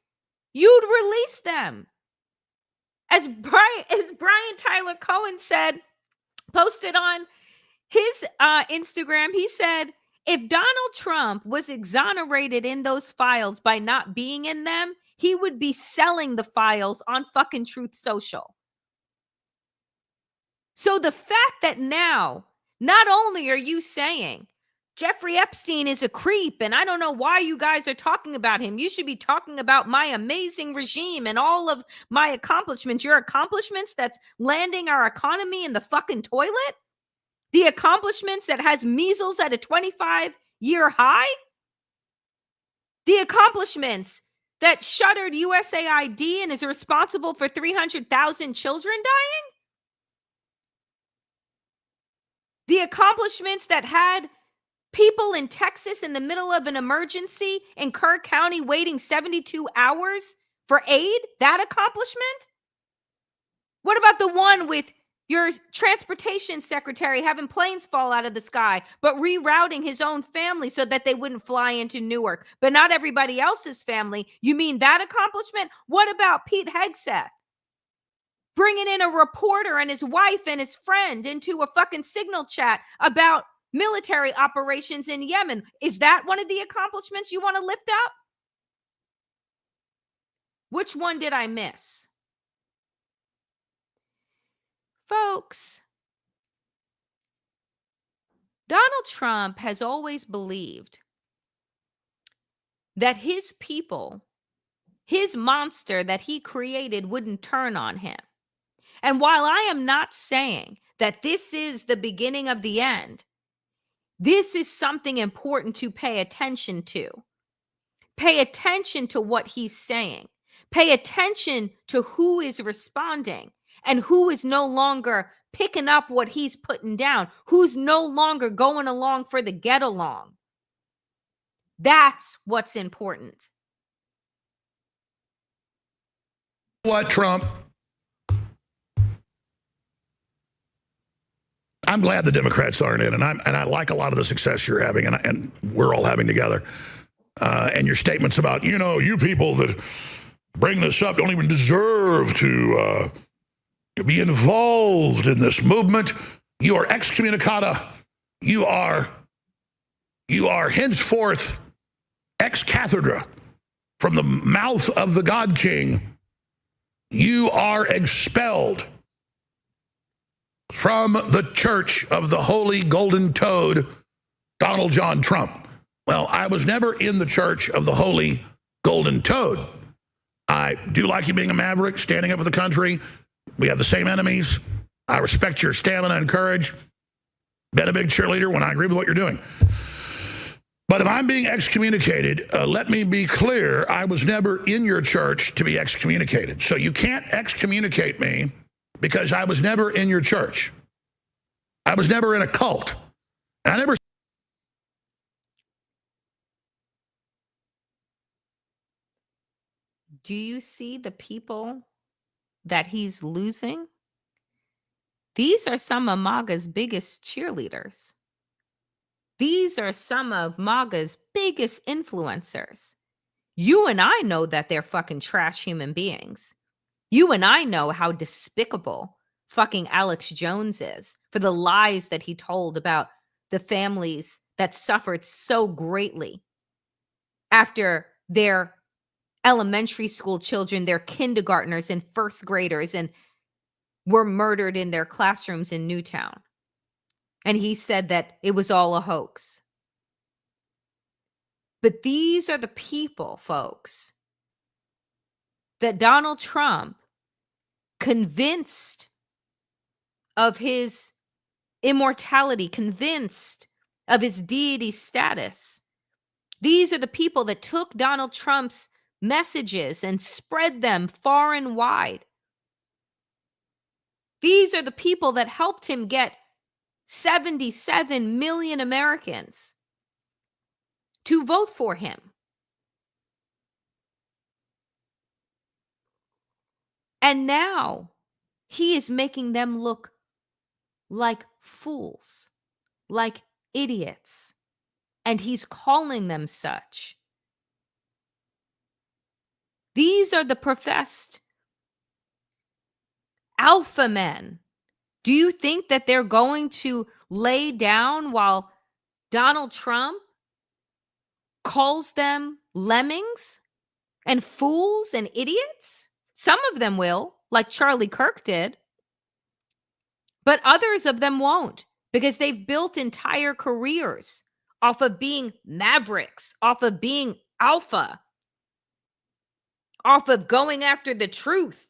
you'd release them. As Brian Tyler Cohen said, posted on his Instagram, he said, if Donald Trump was exonerated in those files by not being in them, he would be selling the files on fucking Truth Social. So the fact that now, not only are you saying Jeffrey Epstein is a creep, and I don't know why you guys are talking about him. You should be talking about my amazing regime and all of my accomplishments. Your accomplishments that's landing our economy in the fucking toilet? The accomplishments that has measles at a 25-year high? The accomplishments that shuttered USAID and is responsible for 300,000 children dying? The accomplishments that had people in Texas in the middle of an emergency in Kerr County waiting 72 hours for aid? That accomplishment? What about the one with your transportation secretary having planes fall out of the sky, but rerouting his own family so that they wouldn't fly into Newark, but not everybody else's family? You mean that accomplishment? What about Pete Hegseth bringing in a reporter and his wife and his friend into a fucking signal chat about military operations in Yemen? Is that one of the accomplishments you want to lift up? Which one did I miss? Folks, Donald Trump has always believed that his people, his monster that he created, wouldn't turn on him. And while I am not saying that this is the beginning of the end, this is something important to pay attention to. Pay attention to what he's saying. Pay attention to who is responding and who is no longer picking up what he's putting down, who's no longer going along for the get along. That's what's important. What, Trump? I'm glad the Democrats aren't in, and I like a lot of the success you're having, and we're all having together. And your statements about, you people that bring this up don't even deserve to be involved in this movement. You are excommunicata. You are henceforth ex cathedra from the mouth of the God King. You are expelled from the Church of the Holy Golden Toad, Donald John Trump. Well, I was never in the Church of the Holy Golden Toad. I do like you being a maverick, standing up for the country. We have the same enemies. I respect your stamina and courage. Been a big cheerleader when I agree with what you're doing. But if I'm being excommunicated, let me be clear, I was never in your church to be excommunicated. So you can't excommunicate me because I was never in your church. I was never in a cult. I never. Do you see the people that he's losing? These are some of MAGA's biggest cheerleaders. These are some of MAGA's biggest influencers. You and I know that they're fucking trash human beings. You and I know how despicable fucking Alex Jones is for the lies that he told about the families that suffered so greatly after their elementary school children, their kindergartners and first graders, and were murdered in their classrooms in Newtown. And he said that it was all a hoax. But these are the people, folks, that Donald Trump convinced of his immortality, convinced of his deity status. These are the people that took Donald Trump's messages and spread them far and wide. These are the people that helped him get 77 million Americans to vote for him. And now he is making them look like fools, like idiots, and he's calling them such. These are the professed alpha men. Do you think that they're going to lay down while Donald Trump calls them lemmings and fools and idiots? Some of them will, like Charlie Kirk did, but others of them won't, because they've built entire careers off of being mavericks, off of being alpha, off of going after the truth.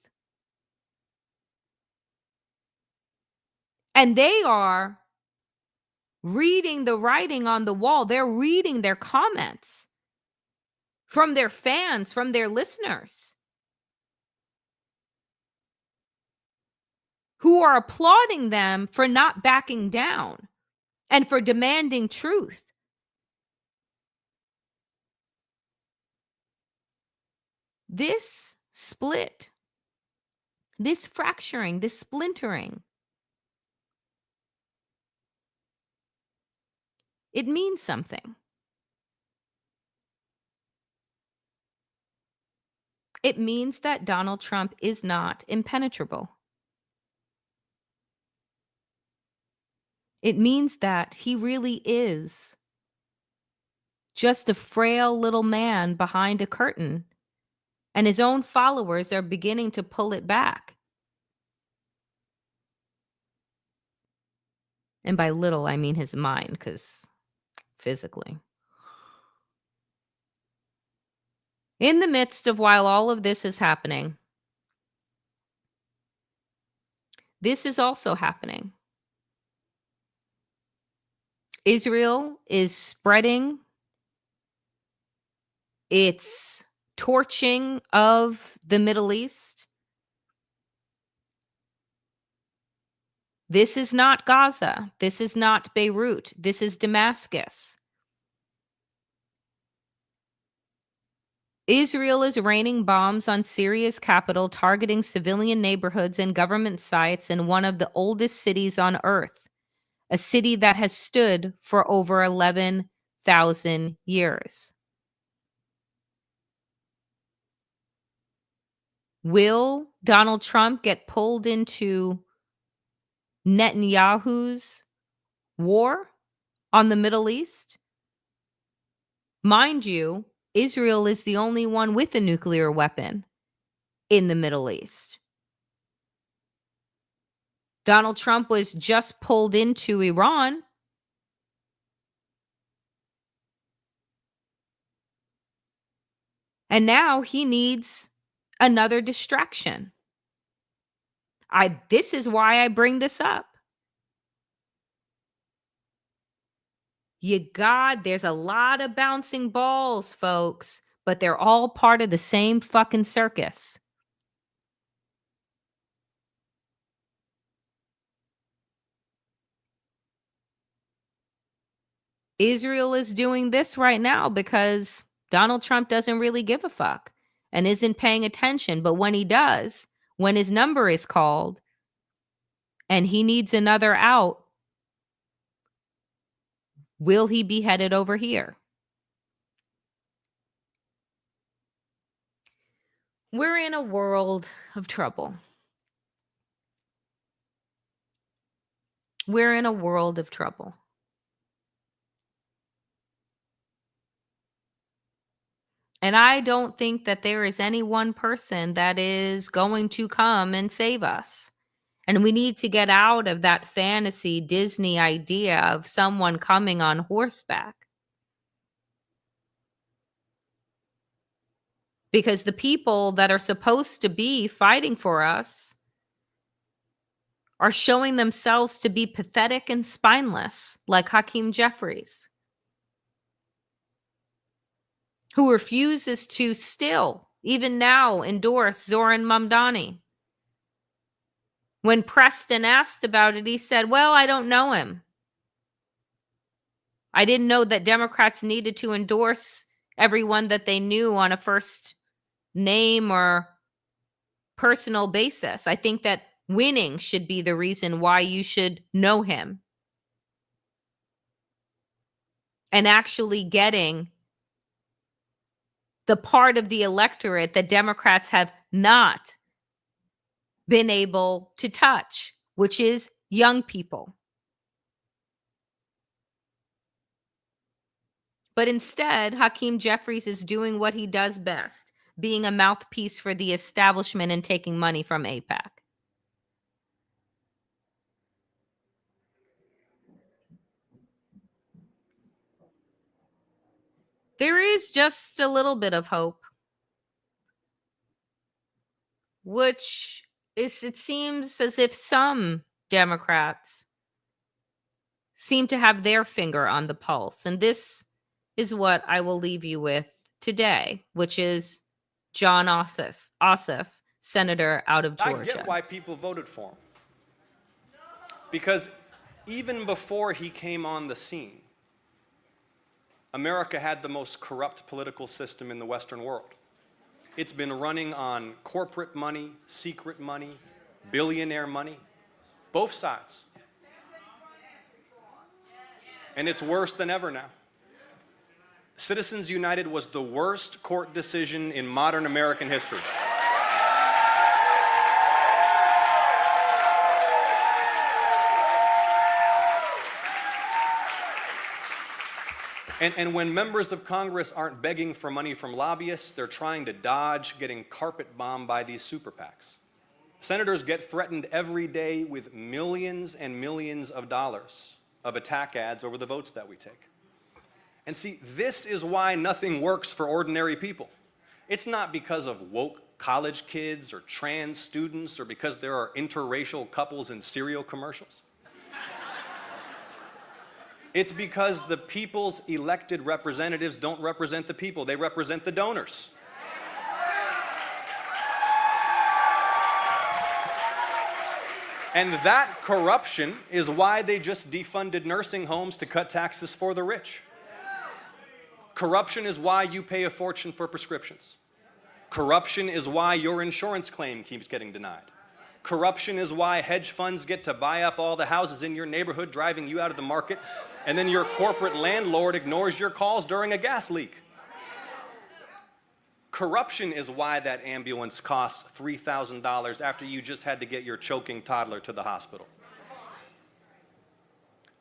And they are reading the writing on the wall. They're reading their comments from their fans, from their listeners, who are applauding them for not backing down and for demanding truth. This split, this fracturing, this splintering, it means something. It means that Donald Trump is not impenetrable. It means that he really is just a frail little man behind a curtain, and his own followers are beginning to pull it back. And by little, I mean his mind, because physically. In the midst of while all of this is happening, this is also happening. Israel is spreading its torching of the Middle East. This is not Gaza. This is not Beirut. This is Damascus. Israel is raining bombs on Syria's capital, targeting civilian neighborhoods and government sites in one of the oldest cities on earth, a city that has stood for over 11,000 years. Will Donald Trump get pulled into Netanyahu's war on the Middle East? Mind you, Israel is the only one with a nuclear weapon in the Middle East. Donald Trump was just pulled into Iran. And now he needs another distraction. This is why I bring this up. There's a lot of bouncing balls, folks, but they're all part of the same fucking circus. Israel is doing this right now because Donald Trump doesn't really give a fuck and isn't paying attention. But when he does, when his number is called and he needs another out, will he be headed over here? We're in a world of trouble. We're in a world of trouble. And I don't think that there is any one person that is going to come and save us. And we need to get out of that fantasy Disney idea of someone coming on horseback. Because the people that are supposed to be fighting for us are showing themselves to be pathetic and spineless, like Hakeem Jeffries, who refuses to still, even now, endorse Zoran Mamdani. When Preston asked about it, he said, well, I don't know him. I didn't know that Democrats needed to endorse everyone that they knew on a first name or personal basis. I think that winning should be the reason why you should know him. And actually getting the part of the electorate that Democrats have not been able to touch, which is young people. But instead, Hakeem Jeffries is doing what he does best, being a mouthpiece for the establishment and taking money from AIPAC. There is just a little bit of hope, which is, it seems as if some Democrats seem to have their finger on the pulse. And this is what I will leave you with today, which is John Ossoff, senator out of Georgia. I get why people voted for him. Because even before he came on the scene, America had the most corrupt political system in the Western world. It's been running on corporate money, secret money, billionaire money, both sides. And it's worse than ever now. Citizens United was the worst court decision in modern American history. And when members of Congress aren't begging for money from lobbyists, they're trying to dodge getting carpet bombed by these super PACs. Senators get threatened every day with millions and millions of dollars of attack ads over the votes that we take. And see, this is why nothing works for ordinary people. It's not because of woke college kids or trans students or because there are interracial couples in cereal commercials. It's because the people's elected representatives don't represent the people, they represent the donors. And that corruption is why they just defunded nursing homes to cut taxes for the rich. Corruption is why you pay a fortune for prescriptions. Corruption is why your insurance claim keeps getting denied. Corruption is why hedge funds get to buy up all the houses in your neighborhood, driving you out of the market, and then your corporate landlord ignores your calls during a gas leak. Corruption is why that ambulance costs $3,000 after you just had to get your choking toddler to the hospital.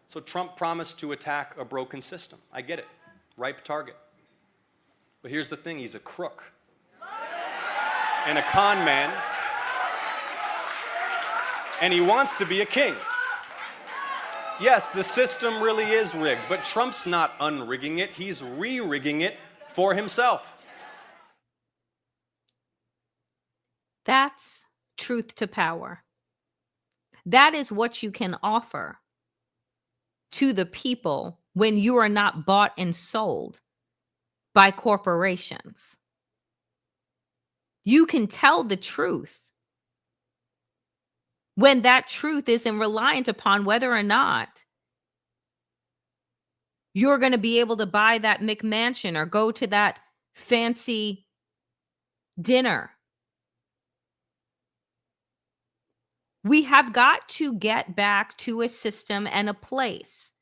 So Trump promised to attack a broken system. I get it. Ripe target. But here's the thing, he's a crook and a con man, and he wants to be a king. Yes, the system really is rigged, but Trump's not unrigging it, he's re-rigging it for himself. That's truth to power. That is what you can offer to the people when you are not bought and sold by corporations. You can tell the truth when that truth isn't reliant upon whether or not you're going to be able to buy that McMansion or go to that fancy dinner. We have got to get back to a system and a place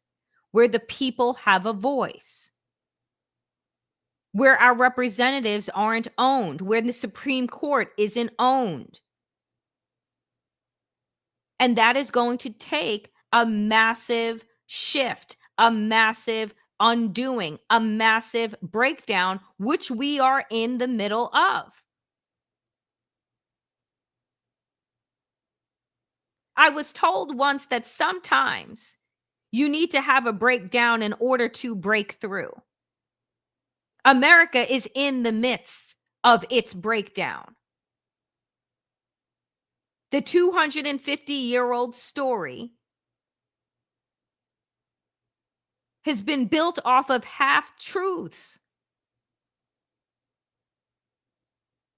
where the people have a voice, where our representatives aren't owned, where the Supreme Court isn't owned. And that is going to take a massive shift, a massive undoing a massive breakdown, which we are in the middle of. I was told once that sometimes you need to have a breakdown in order to break through. America is in the midst of its breakdown. The 250-year-old story has been built off of half-truths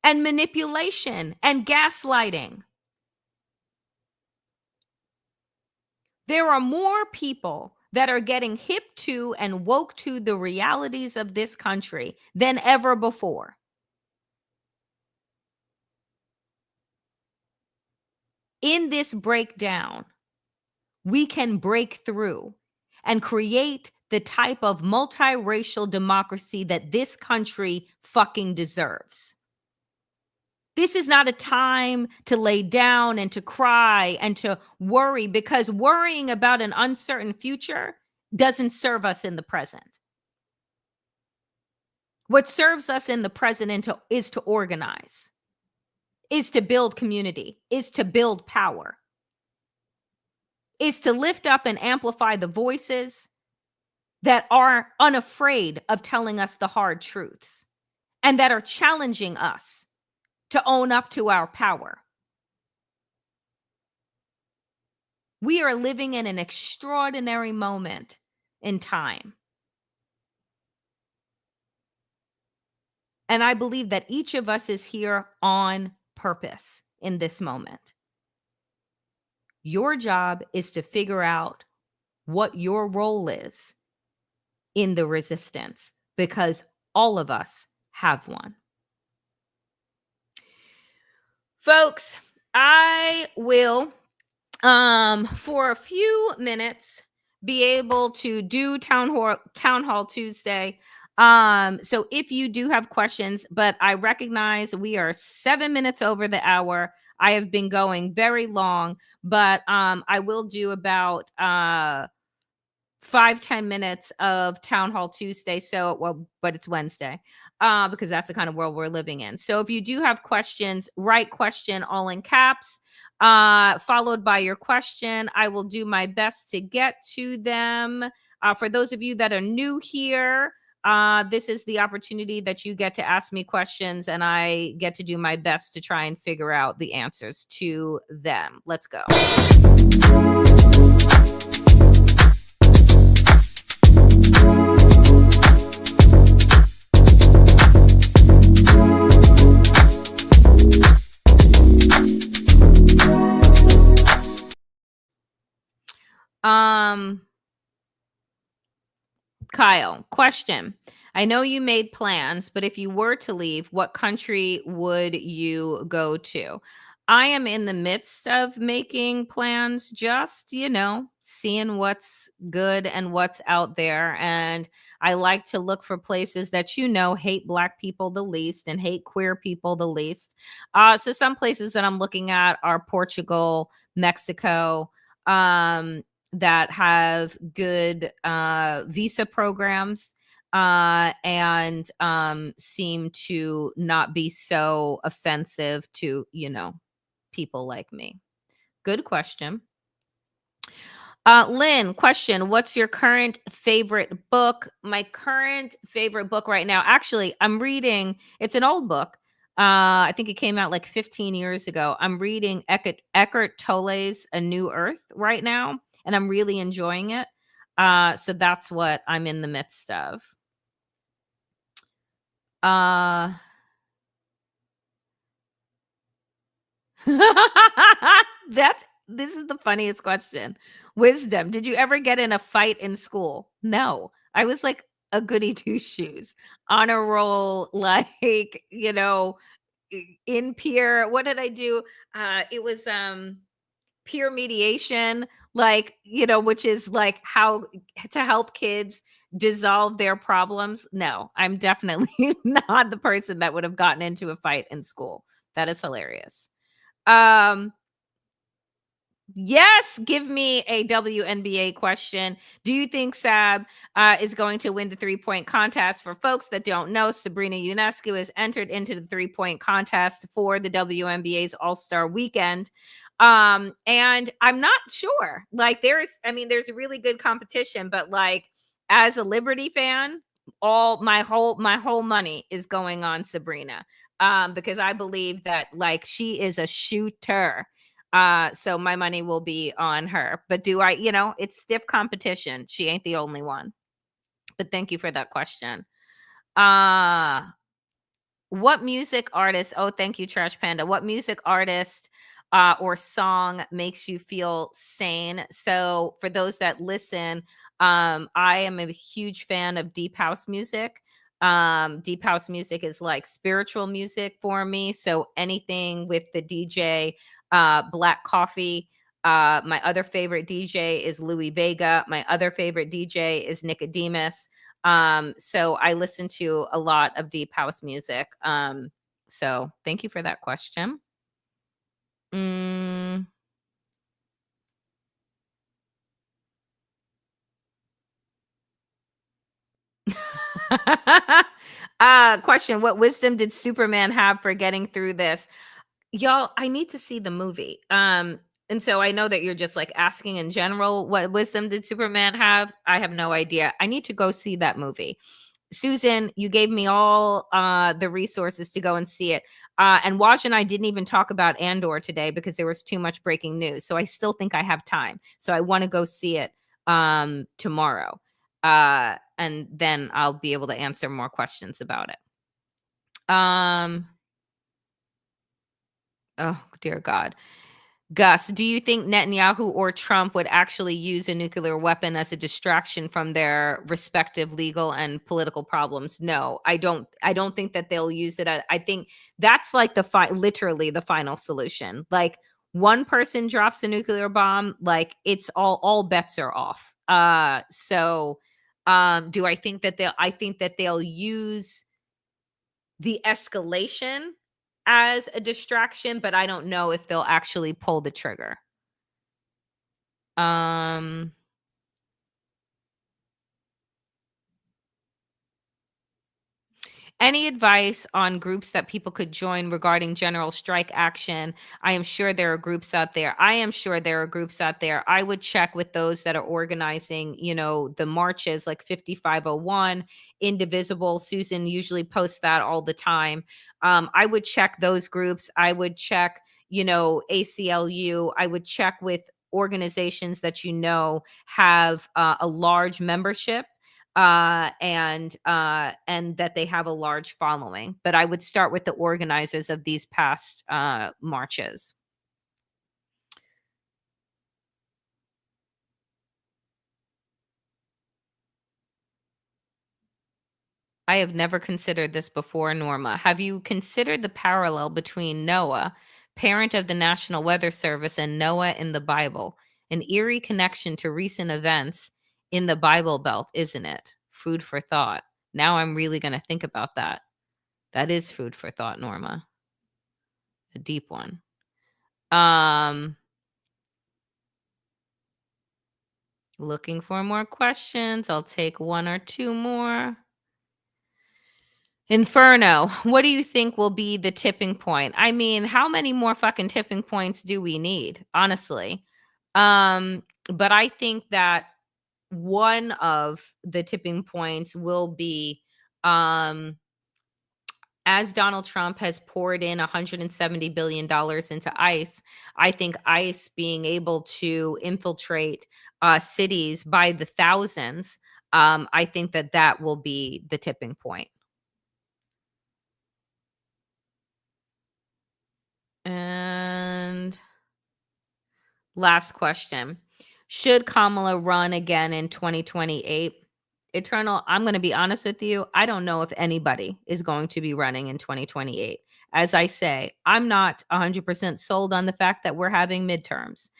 and manipulation and gaslighting. There are more people that are getting hip to and woke to the realities of this country than ever before. In this breakdown, we can break through and create the type of multiracial democracy that this country fucking deserves. This is not a time to lay down and to cry and to worry, because worrying about an uncertain future doesn't serve us in the present. What serves us in the present is to organize, is to build community, is to build power, is to lift up and amplify the voices that are unafraid of telling us the hard truths and that are challenging us to own up to our power. We are living in an extraordinary moment in time. And I believe that each of us is here on purpose in this moment. Your job is to figure out what your role is in the resistance, because all of us have one. Folks, I will, for a few minutes, be able to do Town Hall Tuesday. So if you do have questions, but I recognize we are 7 minutes over the hour. I have been going very long, but I will do about 5-10 minutes of Town Hall Tuesday. But it's Wednesday, because that's the kind of world we're living in. So if you do have questions, write question all in caps, followed by your question. I will do my best to get to them. For those of you that are new here, this is the opportunity that you get to ask me questions, and I get to do my best to try and figure out the answers to them. Let's go. Kyle, question. I know you made plans, but if you were to leave, what country would you go to? I am in the midst of making plans, just, seeing what's good and what's out there. And I like to look for places that, hate Black people the least and hate queer people the least. So some places that I'm looking at are Portugal, Mexico, that have good visa programs and seem to not be so offensive to, people like me. Good question. Lynn, question. What's your current favorite book? My current favorite book right now, actually, I'm reading, it's an old book. I think it came out like 15 years ago. I'm reading Eckhart Tolle's A New Earth right now, and I'm really enjoying it. So that's what I'm in the midst of. This is the funniest question. Wisdom. Did you ever get in a fight in school? No. I was like a goody two shoes, honor roll, like, in peer. What did I do? It was peer mediation, like, which is like how to help kids dissolve their problems. No, I'm definitely not the person that would have gotten into a fight in school. That is hilarious. Yes, give me a WNBA question. Do you think Sab is going to win the 3-point contest? For folks that don't know, Sabrina Ionescu has entered into the 3-point contest for the WNBA's All-Star Weekend. And I'm not sure. Like, there's a really good competition, but like, as a Liberty fan, all my whole money is going on Sabrina. Because I believe that like she is a shooter. So my money will be on her. But it's stiff competition. She ain't the only one. But thank you for that question. What music artist? Oh, thank you, Trash Panda. What music artist or song makes you feel sane? So for those that listen, I am a huge fan of deep house music. Deep house music is like spiritual music for me. So anything with the DJ Black Coffee. My other favorite DJ is Louis Vega. My other favorite DJ is Nicodemus. So I listen to a lot of deep house music. So thank you for that question. Question: what wisdom did Superman have for getting through this? Y'all, I need to see the movie. And so I know that you're just like asking in general, what wisdom did Superman have? I have no idea. I need to go see that movie. Susan, you gave me all the resources to go and see it. And Waj and I didn't even talk about Andor today because there was too much breaking news. So I still think I have time. So I want to go see it tomorrow. And then I'll be able to answer more questions about it. Oh, dear God. Gus, do you think Netanyahu or Trump would actually use a nuclear weapon as a distraction from their respective legal and political problems? No, I don't think that they'll use it. I think that's like literally the final solution. Like, one person drops a nuclear bomb, like it's all bets are off. So do I think that they'll use the escalation as a distraction, but I don't know if they'll actually pull the trigger. Any advice on groups that people could join regarding general strike action? I am sure there are groups out there. I would check with those that are organizing, the marches like 5501, Indivisible. Susan usually posts that all the time. I would check those groups. I would check, ACLU. I would check with organizations that have a large membership. And that they have a large following. But I would start with the organizers of these past marches. I have never considered this before, Norma. Have you considered the parallel between Noah, parent of the National Weather Service, and Noah in the Bible? An eerie connection to recent events in the Bible Belt, isn't it? Food for thought. Now I'm really going to think about that. That is food for thought, Norma. A deep one. Looking for more questions. I'll take one or two more. Inferno, what do you think will be the tipping point? I mean, how many more fucking tipping points do we need, honestly? But I think that one of the tipping points will be as Donald Trump has poured in $170 billion into ICE. I think ICE being able to infiltrate cities by the thousands, I think that will be the tipping point. And last question. Should Kamala run again in 2028? Eternal, I'm going to be honest with you. I don't know if anybody is going to be running in 2028. As I say, I'm not 100% sold on the fact that we're having midterms.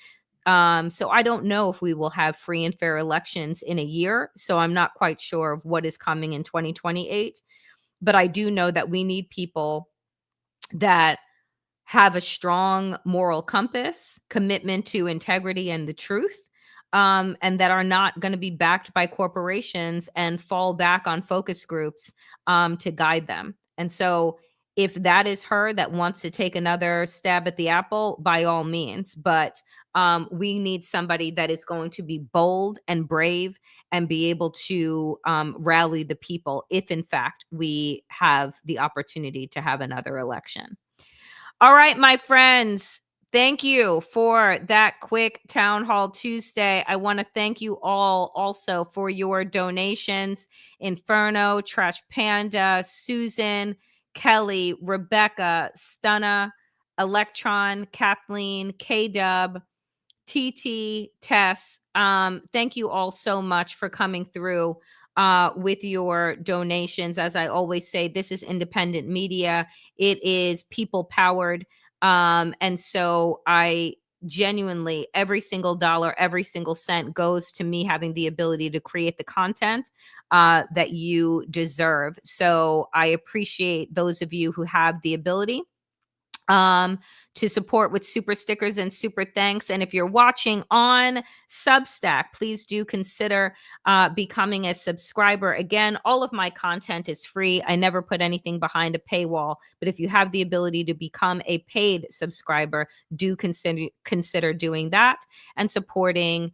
So I don't know if we will have free and fair elections in a year. So I'm not quite sure of what is coming in 2028. But I do know that we need people that have a strong moral compass, commitment to integrity and the truth, and that are not going to be backed by corporations and fall back on focus groups to guide them. And so, if that is her that wants to take another stab at the apple, by all means. But we need somebody that is going to be bold and brave and be able to rally the people if, in fact, we have the opportunity to have another election. All right, my friends. Thank you for that quick Town Hall Tuesday. I want to thank you all also for your donations. Inferno, Trash Panda, Susan, Kelly, Rebecca, Stunna, Electron, Kathleen, K-Dub, TT, Tess. Thank you all so much for coming through with your donations. As I always say, this is independent media. It is people powered. And so I genuinely, every single dollar, every single cent goes to me having the ability to create the content that you deserve. So I appreciate those of you who have the ability to support with super stickers and super thanks. And if you're watching on Substack, please do consider becoming a subscriber. Again, all of my content is free. I never put anything behind a paywall, but if you have the ability to become a paid subscriber, do consider doing that and supporting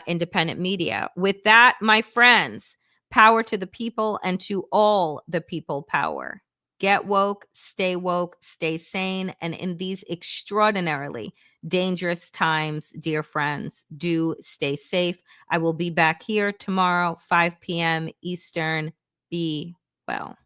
independent media. With that, my friends, power to the people and to all the people power. Get woke, stay sane. And in these extraordinarily dangerous times, dear friends, do stay safe. I will be back here tomorrow, 5 p.m. Eastern. Be well.